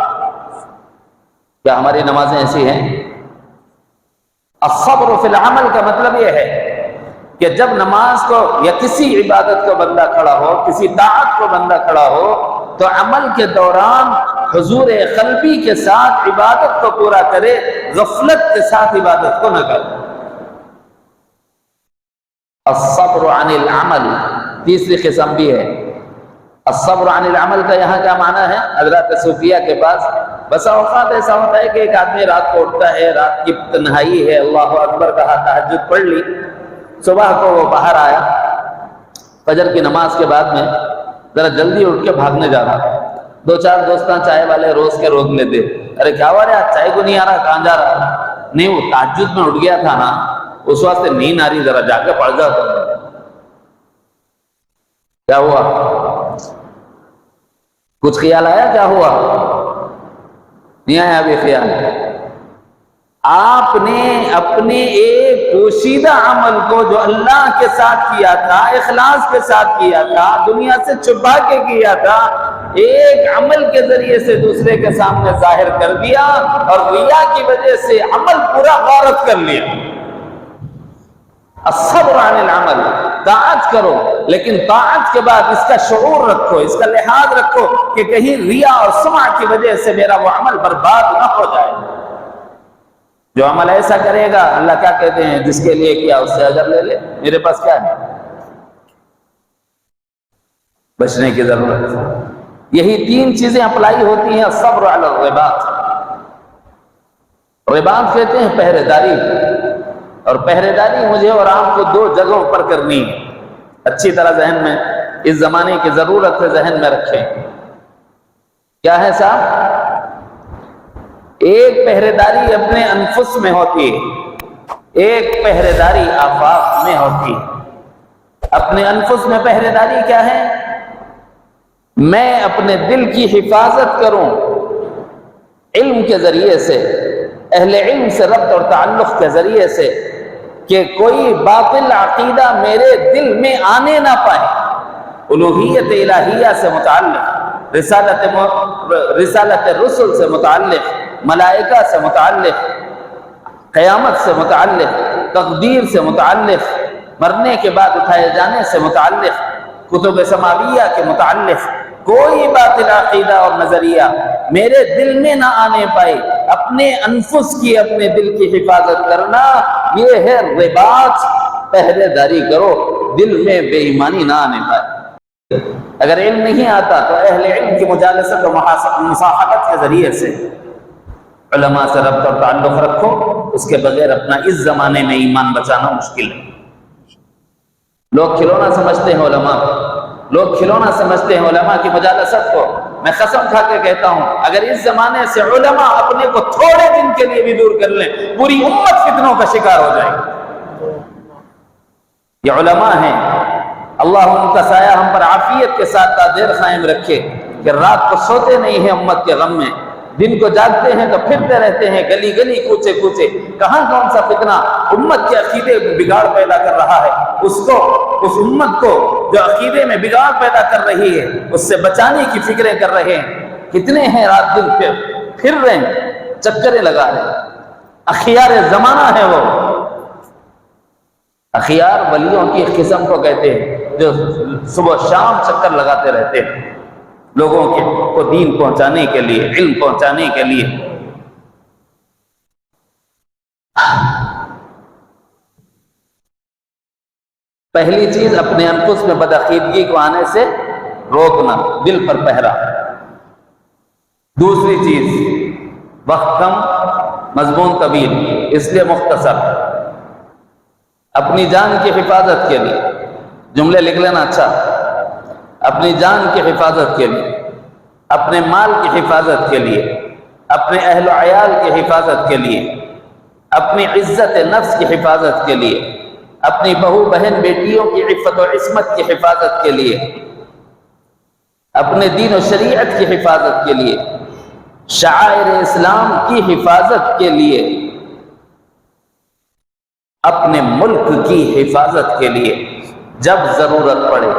کیا ہماری نمازیں ایسی ہیں؟ الصبر فی العمل کا مطلب یہ ہے کہ جب نماز کو یا کسی عبادت کو بندہ کھڑا ہو، کسی طاعت کو بندہ کھڑا ہو، تو عمل کے دوران حضور قلبی کے ساتھ عبادت کو پورا کرے، غفلت کے ساتھ عبادت کو نہ کرے. الصبر عن العمل تیسری قسم بھی ہے. الصبر عن العمل کا یہاں کیا معنی ہے؟ حضرات صوفیہ کے پاس بسا اوقات ایسا ہوتا ہے کہ ایک آدمی رات کو اٹھتا ہے، رات کی تنہائی ہے، اللہ اکبر کہا، تہجد پڑھ لی، صبح کو وہ باہر آیا، فجر کی نماز کے بعد میں ذرا جلدی اٹھ کے بھاگنے جا رہا. 2-4 دوستاں چائے والے روز کے روک لیتے، ارے کیا ہوا رہا چائے کو نہیں آ رہا، کہاں جا رہا؟ نہیں وہ تہجد میں اٹھ گیا تھا نا، اس واسطے نیند آ رہی، ذرا جا کے پڑھ جاتا. کیا ہوا؟ کچھ خیال آیا کیا ہوا؟ نہیں آیا ابھی خیال. آپ نے اپنے ایک پوشیدہ عمل کو جو اللہ کے ساتھ کیا تھا، اخلاص کے ساتھ کیا تھا، دنیا سے چھپا کے کیا تھا، ایک عمل کے ذریعے سے دوسرے کے سامنے ظاہر کر دیا اور ریا کی وجہ سے عمل پورا غارت کر لیا. الصبر عن العمل، طاعت کرو لیکن طاعت کے بعد اس کا شعور رکھو، اس کا لحاظ رکھو کہ کہیں ریا اور سمعہ کی وجہ سے میرا وہ عمل برباد نہ ہو جائے. جو عمل ایسا کرے گا اللہ کیا کہتے ہیں؟ جس کے لیے کیا اس سے اجر لے لے، میرے پاس کیا ہے؟ بچنے کی ضرورت ہے. یہی 3 چیزیں اپلائی ہوتی ہیں الصبر علی الرباط. رباط کہتے ہیں پہرے داری، اور پہرے داری مجھے اور آپ کو 2 جگہوں پر کرنی ہے. اچھی طرح ذہن میں اس زمانے کی ضرورت ہے، ذہن میں رکھیں. کیا ہے صاحب؟ ایک پہرے داری اپنے انفس میں ہوتی ہے، ایک پہرے داری آفاق میں ہوتی ہے. اپنے انفس میں پہرے داری کیا ہے؟ میں اپنے دل کی حفاظت کروں علم کے ذریعے سے، اہل علم سے ربط اور تعلق کے ذریعے سے، کہ کوئی باطل عقیدہ میرے دل میں آنے نہ پائے. الوہیت الہیہ سے متعلق، رسالت رسل سے متعلق، ملائکہ سے متعلق، قیامت سے متعلق، تقدیر سے متعلق، مرنے کے بعد اٹھائے جانے سے متعلق، کتب سماویہ کے متعلق کوئی باطل عقیدہ اور نظریہ میرے دل میں نہ آنے پائے. اپنے انفس کی، اپنے دل کی حفاظت کرنا، یہ ہے رباط. پہرے داری کرو، دل میں بے ایمانی نہ آنے پائے. اگر علم نہیں آتا تو اہل علم کی مجالست و مصاحبت کے ذریعے سے علماء سے ربط اور تعلق رکھو. اس کے بغیر اپنا اس زمانے میں ایمان بچانا مشکل ہے. لوگ کھلونا سمجھتے ہیں علماء، لوگ کھلونا سمجھتے ہیں علماء کی مجالست کو. میں قسم کھا کے کہتا ہوں اگر اس زمانے سے علماء اپنے کو تھوڑے دن کے لیے بھی دور کر لیں، پوری امت فتنوں کا شکار ہو جائے گی. یہ علماء ہیں، اللہ ان کا سایہ ہم پر عافیت کے ساتھ تا دیر قائم رکھے. کہ رات کو سوتے نہیں ہیں امت کے غم میں، دن کو جاگتے ہیں تو پھرتے رہتے ہیں گلی گلی کوچے کوچے، کہاں کون سا فتنہ امت کے عقیدے میں بگاڑ پیدا کر رہا ہے، اس امت کو جو عقیدے میں بگاڑ پیدا کر رہی ہے اس سے بچانے کی فکریں کر رہے ہیں، کتنے ہیں رات دن پھر رہے ہیں، چکریں لگا رہے ہیں، اخیار زمانہ ہے وہ۔ اخیار ولیوں کی قسم کو کہتے ہیں جو صبح شام چکر لگاتے رہتے ہیں لوگوں کو دین پہنچانے کے لیے، علم پہنچانے کے لیے۔ پہلی چیز اپنے انفس میں بدعقیدگی کو آنے سے روکنا، دل پر پہرا۔ دوسری چیز وقت کم مضمون طویل، اس لیے مختصر، اپنی جان کی حفاظت کے لیے جملے لکھ لینا، اچھا، اپنی جان کی حفاظت کے لیے، اپنے مال کی حفاظت کے لیے، اپنے اہل و عیال کی حفاظت کے لیے، اپنی عزت نفس کی حفاظت کے لیے، اپنی بہو بہن بیٹیوں کی عفت و عصمت کی حفاظت کے لیے، اپنے دین و شریعت کی حفاظت کے لیے، شعائر اسلام کی حفاظت کے لیے، اپنے ملک کی حفاظت کے لیے، جب ضرورت پڑے،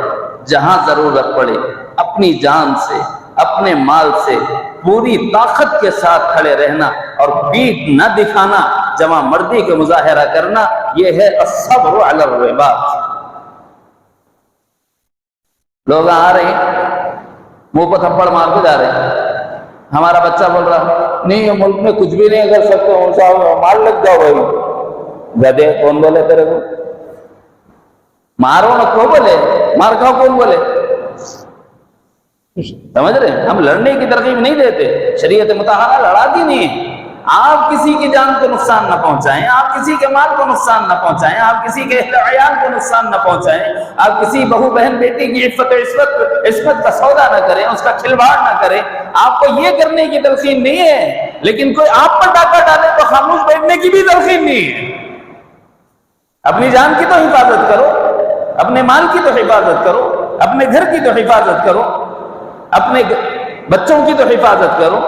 جہاں ضرورت پڑے، اپنی جان سے، اپنے مال سے پوری طاقت کے ساتھ کھڑے رہنا اور پیٹھ نہ دکھانا، جمع مردی کا مظاہرہ کرنا، یہ ہے الصبر علی الرباط۔ لوگ آ رہے ہیں منہ پر تھپڑ مار کے جا رہے ہیں، ہمارا بچہ بول رہا نہیں ملک میں کچھ بھی نہیں کر سکتے، مار لگ جاؤ بھائی، گدے کون بولے تیرے کو؟ مارو نہ کو بولے، مار کھاؤ کون بولے؟ سمجھ رہے ہیں؟ ہم لڑنے کی ترغیب نہیں دیتے، شریعت مطہرہ لڑاتی نہیں ہے۔ آپ کسی کی جان کو نقصان نہ پہنچائیں، آپ کسی کے مال کو نقصان نہ پہنچائیں، آپ کسی کے اہل عیال کو نقصان نہ پہنچائیں، آپ کسی بہو بہن بیٹی کی عفت و عصمت کا سودا نہ کریں، اس کا کھلواڑ نہ کریں۔ آپ کو یہ کرنے کی تلقین نہیں ہے، لیکن کوئی آپ پر ڈاکہ ڈالے تو خاموش بیٹھنے کی بھی تلقین نہیں ہے۔ اپنی جان کی تو حفاظت کرو، اپنے مال کی تو حفاظت کرو، اپنے گھر کی تو حفاظت کرو، اپنے بچوں کی تو حفاظت کرو،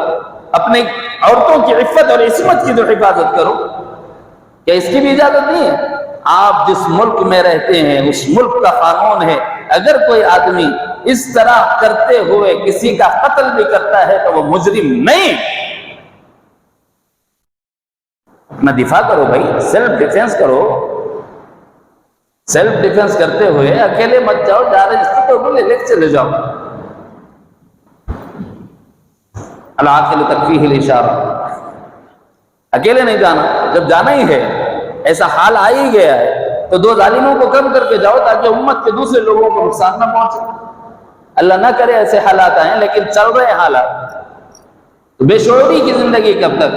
اپنے عورتوں کی عفت اور عصمت کی تو حفاظت کرو۔ کیا اس کی بھی اجازت نہیں ہے؟ آپ جس ملک میں رہتے ہیں اس ملک کا قانون ہے، اگر کوئی آدمی اس طرح کرتے ہوئے کسی کا قتل بھی کرتا ہے تو وہ مجرم نہیں۔ اپنا دفاع کرو بھائی، سیلف ڈیفنس کرو، سیلف ڈیفنس کرتے ہوئے اکیلے مت جاؤ، جا رہے جس کو بولے لے چلے جاؤ۔ العاقل تکفیہ الاشارہ، اکیلے نہیں جانا، جب جانا ہی ہے، ایسا حال آ ہی گیا ہے تو دو ظالموں کو کم کر کے جاؤ تاکہ امت کے دوسرے لوگوں کو نقصان نہ پہنچے۔ اللہ نہ کرے ایسے حالات آئیں، لیکن چل رہے حالات۔ تو بے شعوری کی زندگی کب تک؟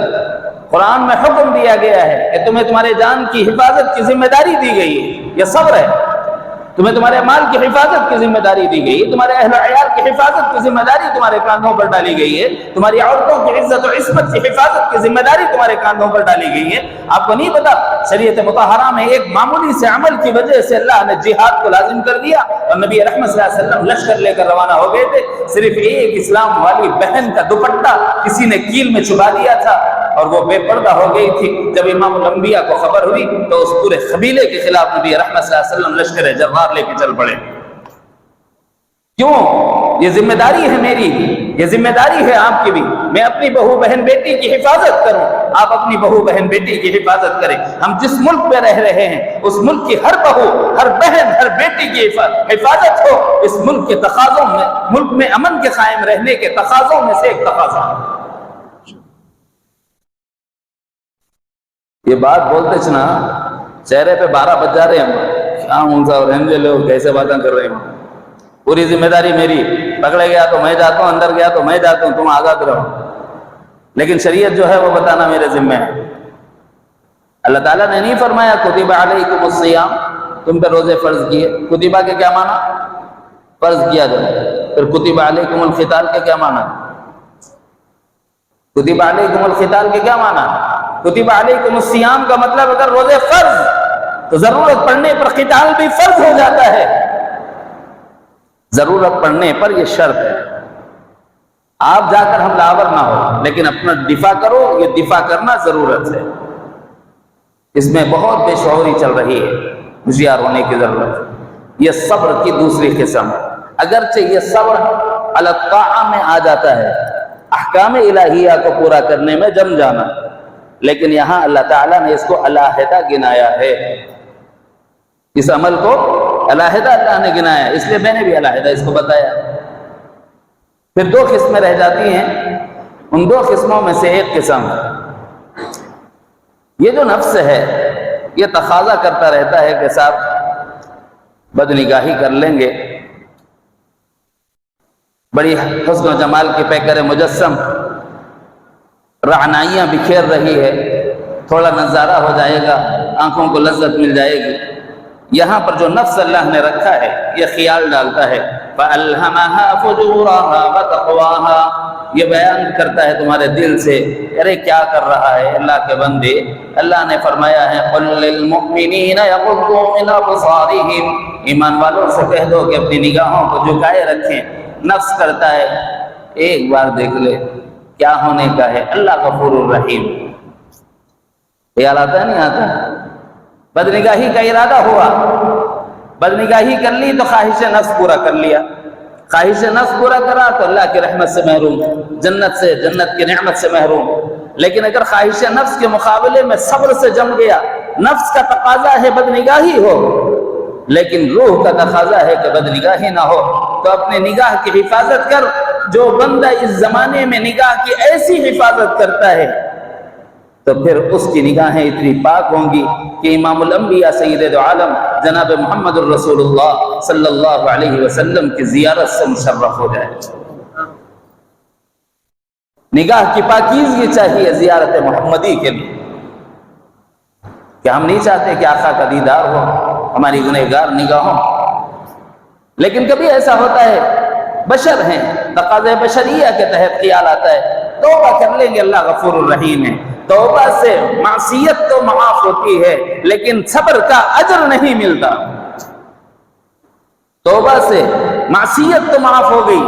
قرآن میں حکم دیا گیا ہے کہ تمہیں تمہارے جان کی حفاظت کی ذمہ داری دی گئی ہے، یہ صبر ہے۔ تمہیں تمہارے مال کی حفاظت کی ذمہ داری دی گئی ہے، تمہارے اہل و عیال کی حفاظت کی ذمہ داری تمہارے کاندھوں پر ڈالی گئی ہے، تمہاری عورتوں کی عزت و عصمت کی حفاظت کی ذمہ داری تمہارے کاندھوں پر ڈالی گئی ہے۔ آپ کو نہیں پتا شریعت مطہرہ میں ایک معمولی سے عمل کی وجہ سے اللہ نے جہاد کو لازم کر دیا، اور نبی رحمت صلی اللہ علیہ وسلم لشکر لے کر روانہ ہو گئے تھے، صرف ایک اسلام والی بہن کا دوپٹہ کسی نے کیل میں چھپا دیا تھا اور وہ بے پردہ ہو گئی تھی۔ جب امام الانبیاء کو خبر ہوئی تو اس پورے قبیلے کے خلاف نبی رحمت صلی اللہ علیہ وسلم لشکر جرار لے کے چل پڑے۔ کیوں؟ یہ ذمہ داری ہے میری، یہ ذمہ داری ہے آپ کی بھی، میں اپنی بہو بہن بیٹی کی حفاظت کروں، آپ اپنی بہو بہن بیٹی کی حفاظت کریں۔ ہم جس ملک میں رہ رہے ہیں اس ملک کی ہر بہو، ہر بہن، ہر بیٹی کی حفاظت ہو، اس ملک کے تقاضوں میں، ملک میں امن کے قائم رہنے کے تقاضوں میں سے ایک تقاضا۔ یہ بات بولتے چنا چہرے پہ 12 بج جا رہے ہیں، کیا منصا اور رہنے لو کیسے باتیں کر رہے ہیں، پوری ذمہ داری میری، پکڑے گیا تو میں جاتا ہوں، اندر گیا تو میں جاتا ہوں، تم آزاد رہو، لیکن شریعت جو ہے وہ بتانا میرے ذمہ ہے۔ اللہ تعالیٰ نے نہیں فرمایا کتب علیکم الصیام، تم پہ روزے فرض کیے، کتبہ کے کیا معنی؟ فرض کیا جائے۔ پھر کتب علیکم القتال کے کیا معنی؟ کتب علیکم القتال کے کیا معنی؟ کتب علیکم الصیام کا مطلب اگر روزے فرض تو ضرورت پڑنے پر قتال بھی فرض ہو جاتا ہے، ضرورت پڑنے پر یہ شرط ہے۔ آپ جا کر حملہ آور نہ ہو، لیکن اپنا دفاع کرو، یہ دفاع کرنا ضرورت ہے۔ اس میں بہت بے شعوری چل رہی ہے، ہوشیار ہونے کی ضرورت ہے۔ یہ صبر کی دوسری قسم، اگرچہ یہ صبر علی الطاعہ میں آ جاتا ہے، احکام الہیہ کو پورا کرنے میں جم جانا، لیکن یہاں اللہ تعالیٰ نے اس کو علیحدہ گنایا ہے، اس عمل کو علیحدہ اللہ نے گنایا ہے، اس لیے میں نے بھی علیحدہ اس کو بتایا۔ پھر دو قسمیں رہ جاتی ہیں، ان دو قسموں میں سے ایک قسم یہ جو نفس ہے، یہ تقاضا کرتا رہتا ہے کہ صاحب بدنگاہی کر لیں گے، بڑی حسن و جمال کے پیکر مجسم رعنائیاں بکھیر رہی ہے، تھوڑا نظارہ ہو جائے گا، آنکھوں کو لذت مل جائے گی۔ یہاں پر جو نفس اللہ نے رکھا ہے یہ خیال ڈالتا ہے، فَأَلْهَمَهَا فُجُورَهَا وَتَقْوَاهَا، یہ بیان کرتا ہے تمہارے دل سے، ارے کیا کر رہا ہے اللہ کے بندے۔ اللہ نے فرمایا ہے قُلْ لِلْمُؤْمِنِينَ يَغُضُّوا مِنْ أَبْصَارِهِمْ، ایمان والوں سے کہہ دو کہ اپنی نگاہوں کو جھکائے رکھیں۔ نفس کرتا ہے ایک بار دیکھ لے کیا ہونے کا ہے، اللہ غفور الرحیم۔ خیال آتا ہے نہیں آتا؟ بدنگاہی کا ارادہ ہوا، بدنگاہی کر لی تو خواہش نفس پورا کر لیا، خواہش نفس پورا کرا تو اللہ کی رحمت سے محروم، جنت کی نعمت سے محروم۔ لیکن اگر خواہش نفس کے مقابلے میں صبر سے جم گیا، نفس کا تقاضا ہے بدنگاہی ہو، لیکن روح کا تقاضا ہے کہ بدنگاہی نہ ہو، تو اپنے نگاہ کی حفاظت کر۔ جو بندہ اس زمانے میں نگاہ کی ایسی حفاظت کرتا ہے تو پھر اس کی نگاہیں اتنی پاک ہوں گی کہ امام الانبیاء سید عالم جناب محمد الرسول اللہ صلی اللہ علیہ وسلم کی زیارت سے مشرف ہو جائے۔ نگاہ کی پاکیزگی چاہیے زیارت محمدی کے لیے، کہ ہم نہیں چاہتے کہ آقا کا دیدار ہو ہماری گنہگار نگاہوں، لیکن کبھی ایسا ہوتا ہے، بشر ہیں، تقاضے بشریہ کے تحت خیال آتا ہے، توبہ کر لیں گے اللہ غفور الرحیم ہے۔ توبہ سے معصیت تو معاف ہوتی ہے لیکن صبر کا اجر نہیں ملتا۔ توبہ سے معصیت تو معاف ہو گئی،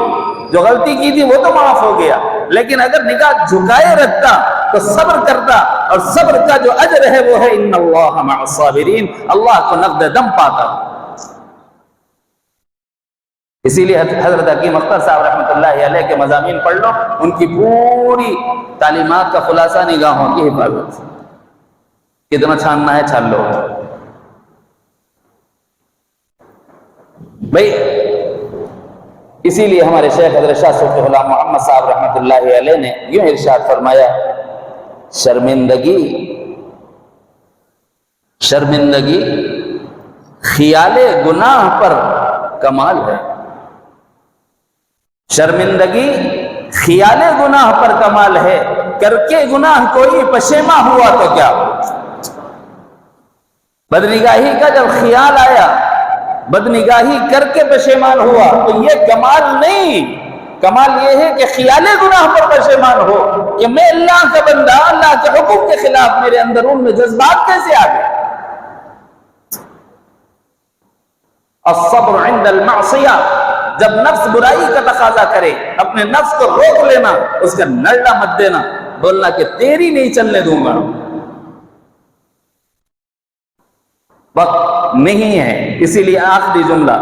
جو غلطی کی تھی وہ تو معاف ہو گیا، لیکن اگر نگاہ جھکائے رکھتا تو صبر کرتا، اور صبر کا جو اجر ہے وہ ہے ان اللہ مع الصابرین، اللہ کو نقد دم پاتا۔ اسی لیے حضرت حکیم اختر صاحب رحمۃ اللہ علیہ کے مضامین پڑھ لو، ان کی پوری تعلیمات کا خلاصہ نگاہوں کی حفاظت، کتنا چھاننا ہے چھان لو بھائی۔ اسی لیے ہمارے شیخ حضرت شاہ صوفی غلام محمد صاحب رحمۃ اللہ علیہ نے یوں ارشاد فرمایا، شرمندگی خیال گناہ پر کمال ہے، شرمندگی خیال گناہ پر کمال ہے، کر کے گناہ کوئی پشیماں ہوا تو کیا۔ بدنگاہی کا جب خیال آیا، بدنگاہی کر کے پشیمان ہوا تو یہ کمال نہیں، کمال یہ ہے کہ خیال گناہ پر پشیمان ہو کہ میں اللہ کا بندہ، اللہ کے حکم کے خلاف میرے اندرون میں جذبات کیسے آ گئے۔ الصبر عند المعصیہ، جب نفس برائی کا تقاضا کرے اپنے نفس کو روک لینا، اس کا نرلا مت دینا، بولنا کہ تیری نہیں چلنے دوں گا، وقت نہیں ہے۔ اسی لیے آخری جملہ،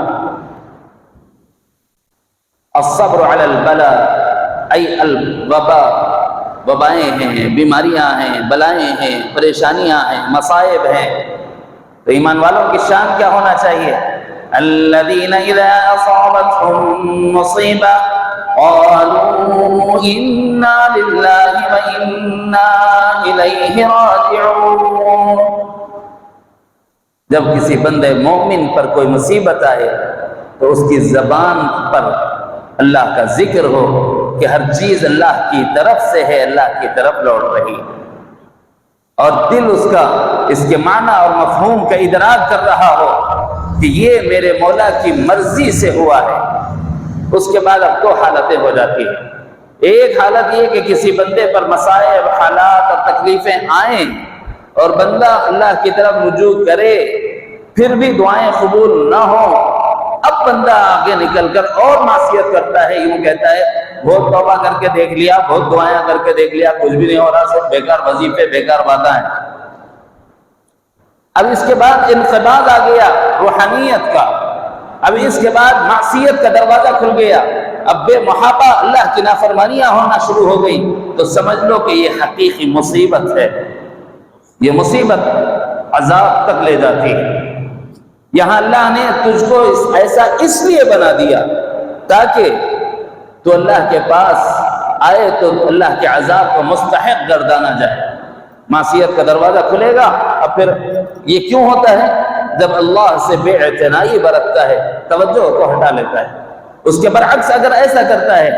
الصبر علی البلاء ای الوباء، وبائیں ہیں، بیماریاں ہیں، بلائیں ہیں، پریشانیاں ہیں، مصائب ہیں، تو ایمان والوں کی شان کیا ہونا چاہیے؟ الذین اذا اصابتهم مصیبہ قالوا انا للہ وانا الیہ راجعون۔ جب کسی بندے مومن پر کوئی مصیبت آئے تو اس کی زبان پر اللہ کا ذکر ہو کہ ہر چیز اللہ کی طرف سے ہے، اللہ کی طرف لوٹ رہی، اور دل اس کا اس کے معنی اور مفہوم کا ادراک کر رہا ہو کہ یہ میرے مولا کی مرضی سے ہوا ہے۔ اس کے بعد اب دو حالتیں ہو جاتی ہیں، ایک حالت یہ کہ کسی بندے پر مصائب، حالات اور تکلیفیں آئیں اور بندہ اللہ کی طرف رجوع کرے، پھر بھی دعائیں قبول نہ ہوں، اب بندہ آگے نکل کر اور معصیت کرتا ہے، یوں کہتا ہے بہت توبہ کر کے دیکھ لیا، بہت دعائیں کر کے دیکھ لیا، کچھ بھی نہیں ہو رہا، سب بیکار وظیفے، بیکار باتیں ہیں۔ اب اس کے بعد انقباض آ گیا روحانیت کا، اب اس کے بعد معصیت کا دروازہ کھل گیا، اب بے محابہ اللہ کی نافرمانیاں ہونا شروع ہو گئی، تو سمجھ لو کہ یہ حقیقی مصیبت ہے، یہ مصیبت عذاب تک لے جاتی ہے۔ یہاں اللہ نے تجھ کو ایسا اس لیے بنا دیا تاکہ تو اللہ کے پاس آئے تو اللہ کے عذاب کو مستحق گردانا جائے۔ معصیت کا دروازہ کھلے گا، اب پھر یہ کیوں ہوتا ہے؟ جب اللہ سے بے اعتنائی برتتا ہے، توجہ کو ہٹا لیتا ہے۔ اس کے برعکس اگر ایسا کرتا ہے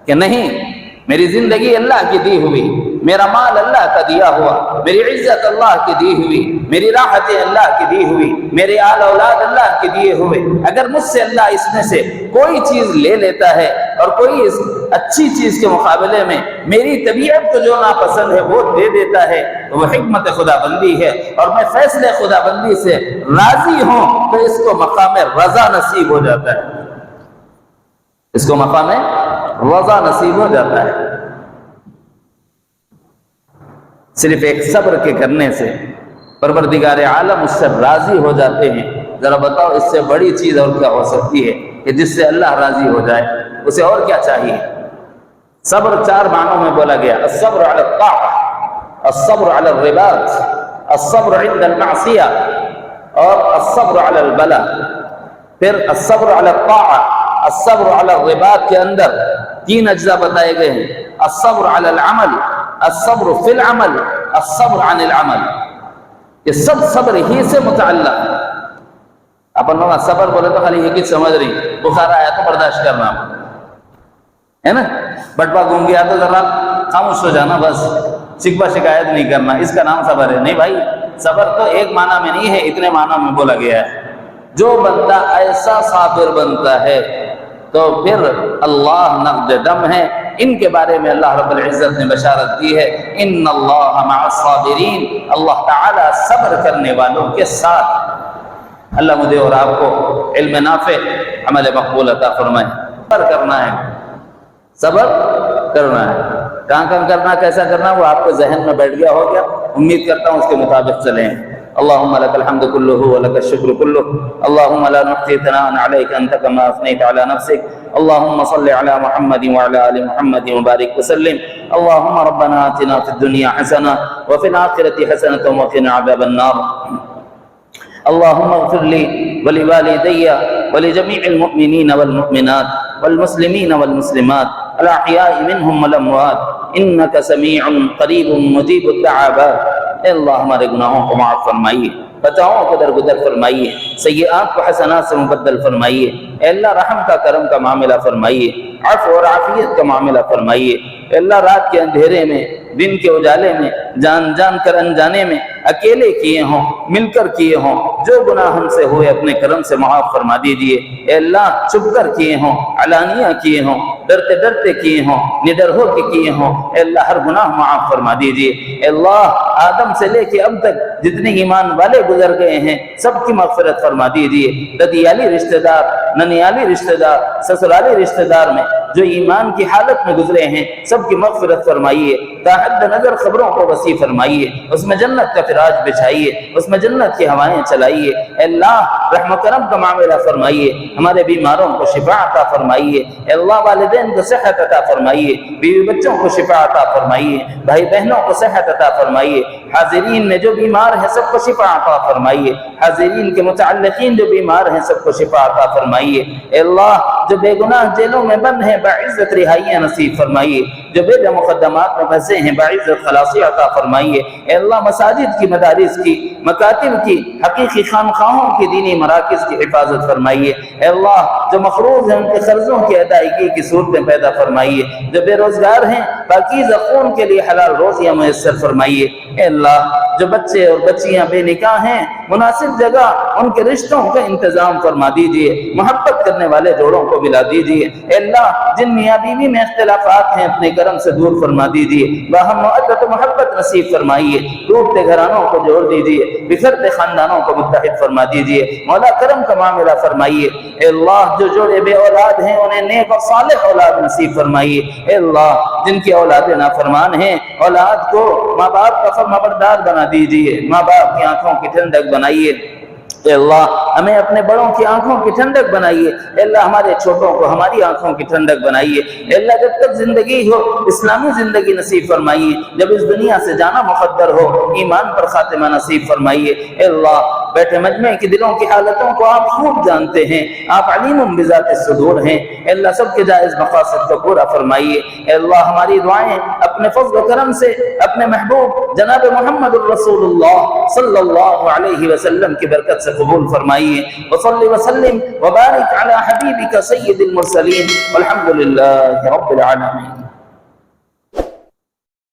کہ نہیں، میری زندگی اللہ کی دی ہوئی، میرا مال اللہ کا دیا ہوا، میری عزت اللہ کی دی ہوئی، میری راحتیں اللہ کی دی ہوئی، میرے آل اولاد اللہ کے دیے ہوئے، اگر مجھ سے اللہ اس میں سے کوئی چیز لے لیتا ہے اور کوئی اس اچھی چیز کے مقابلے میں میری طبیعت کو جو ناپسند ہے وہ دے دیتا ہے، تو وہ حکمت خدا بندی ہے، اور میں فیصلے خدا بندی سے راضی ہوں تو اس کو مقام رضا نصیب ہو جاتا ہے، اس کو مقام رضا نصیب ہو جاتا ہے۔ صرف ایک صبر کے کرنے سے پروردگار عالم اس سے راضی ہو جاتے ہیں۔ ذرا بتاؤ اس سے بڑی چیز اور کیا ہو سکتی ہے کہ جس سے اللہ راضی ہو جائے؟ اسے اور کیا چاہیے؟ صبر 4 معنوں میں بولا گیا، الصبر علی الطاعہ، الصبر علی الرباط، الصبر عند المعصیہ، اور الصبر علی البلاء۔ پھر الصبر علی الطاعہ، الصبر علی الرباط کے اندر 3 اجزاء بتائے گئے ہیں، الصبر علی العمل، الصبر فی العمل، الصبر عن العمل۔ یہ سب صبر ہی سے متعلق ہے۔ اپن لوگ صبر بولے تو خالی ایک ہی سمجھ رہی، بخار آیا تو برداشت کرنا ہے نا، بٹوا گھوم گیا تو ذرا خاموش ہو جانا، بس شکوہ شکایت نہیں کرنا، اس کا نام صبر ہے؟ نہیں بھائی، صبر تو ایک معنی میں نہیں ہے، اتنے معنی میں بولا گیا ہے۔ جو بندہ ایسا صابر بنتا ہے تو پھر اللہ نقد دم ہے۔ ان کے بارے میں اللہ رب العزت نے بشارت دی ہے، ان اللہ مع الصابرین، اللہ تعالی صبر کرنے والوں کے ساتھ۔ اللہ مجھے اور آپ کو علم نافع، عمل مقبول عطا فرمائے۔ صبر کرنا ہے، صبر کرنا ہے، کہاں کہاں کرنا، کیسا کرنا، وہ آپ کو ذہن میں بیٹھ گیا ہو گیا، امید کرتا ہوں اس کے مطابق چلیں۔ اللهم لك الحمد كله ولك الشكر كله، اللهم لا نحصي ثناء عليك أنت كما أثنيت على نفسك، اللهم صل على محمد وعلى آل محمد وبارك وسلم، اللهم ربنا آتنا في الدنيا حسنة وفي الآخرة حسنة وقنا عذاب النار، اللهم اغفر لي ولوالدي ولجميع المؤمنين والمؤمنات والمسلمين والمسلمات الأحياء منهم والأموات إنك سميع قريب مجيب الدعوات۔ اے اللہ ہمارے گناہوں کو معاف فرمائیے، خطاؤں کو درگزر فرمائیے، سیئات کو حسنات سے مبدل فرمائیے، اے اللہ رحم کا کرم کا معاملہ فرمائیے، عفو اور عافیت کا معاملہ فرمائیے، اے اللہ رات کے اندھیرے میں، دن کے اجالے میں، جان جان کر انجانے میں، اکیلے کیے ہوں، مل کر کیے ہوں، جو گناہ ہم سے ہوئے اپنے کرم سے معاف فرما دیجیے۔ اے اللہ چھپ کر کیے ہوں، علانیہ کیے ہوں، ڈرتے ڈرتے کیے ہوں، نڈر ہو کے کیے ہوں، اے اللہ ہر گناہ معاف فرما دیجیے۔ اے اللہ آدم سے لے کے اب تک جتنے ایمان والے گزر گئے ہیں سب کی مغفرت فرما دیجیے۔ ددیالی رشتہ دار، ننیالی رشتہ دار، سسرالی رشتہ دار میں جو ایمان کی حالت میں گزرے ہیں سب کی مغفرت فرمائیے، حد نظر خبروں کو وسیع فرمائیے، اس میں جنت کا فراش بچھائیے، اس میں جنت کی ہوائیں چلائیے۔ اے اللہ رحم و کرم کا معاملہ فرمائیے، ہمارے بیماروں کو شفا عطا فرمائیے، اے اللہ والدین کو صحت عطا فرمائیے، بیوی بچوں کو شفا عطا فرمائیے، بھائی بہنوں کو صحت عطا فرمائیے، حاضرین میں جو بیمار ہیں سب کو شفا عطا فرمائیے، حاضرین کے متعلقین جو بیمار ہیں سب کو شفا عطا فرمائیے۔ اے اللہ جو بے گناہ جیلوں میں بند ہیں باعزت رہائیاں نصیب فرمائیے، جو بے مقدمات میں پھنسے ہیں باعزت خلاصی عطا فرمائیے۔ اے اللہ مساجد کی، مدارس کی، مکاتب کی، حقیقی خانقاہوں کی، دینی مراکز کی حفاظت فرمائیے۔ اے اللہ جو مقروض ہیں ان کے قرضوں کی ادائیگی کی صورتیں پیدا فرمائیے، جو بے روزگار ہیں پاکیزہ خون کے لیے حلال روزیاں میسر فرمائیے۔ اے اللہ جو بچے اور بچیاں بے نکاح ہیں مناسب جگہ ان کے رشتوں کا انتظام فرما دیجئے، محبت کرنے والے جوڑوں کو ملا دیجئے۔ اے اللہ جن میاں بیوی میں اختلافات ہیں اپنے کرم سے دور فرما دیجئے، باہم مودت و محبت نصیب فرمائیے، ٹوٹتے گھرانوں کو جوڑ دیجئے، بکھرتے خاندانوں کو متحد فرما دیجئے، مولا کرم کا معاملہ فرمائیے۔ اے اللہ جو جوڑے بے اولاد ہیں انہیں نیک اور صالح اولاد نصیب فرمائیے۔ اے اللہ جن کی اولاد نافرمان ہیں اولاد کو ماں باپ کا فرمانبردار بنا دیجئے، ماں باپ کی آنکھوں کی ٹھنڈک بنائیے۔ اے اللہ ہمیں اپنے بڑوں کی آنکھوں کی ٹھنڈک بنائیے، اے اللہ ہمارے چھوٹوں کو ہماری آنکھوں کی ٹھنڈک بنائیے۔ اے اللہ جب تک زندگی ہو اسلامی زندگی نصیب فرمائیے، جب اس دنیا سے جانا مقدر ہو ایمان پر خاتمہ نصیب فرمائیے۔ اے اللہ بیٹھے مجمع کی دلوں کی حالتوں کو آپ خوب جانتے ہیں، آپ علیم بذات الصدور ہیں۔ اے اللہ سب کے جائز مقاصد کو پورا فرمائیے۔ اے اللہ ہماری دعائیں اپنے فضل و کرم سے اپنے محبوب جناب محمد الرسول اللہ صلی اللہ علیہ وسلم کی برکت سے قبول فرمائیے۔ وصلی وسلم وبارک علی حبیبک سید المرسلین والحمد للہ رب العالمین۔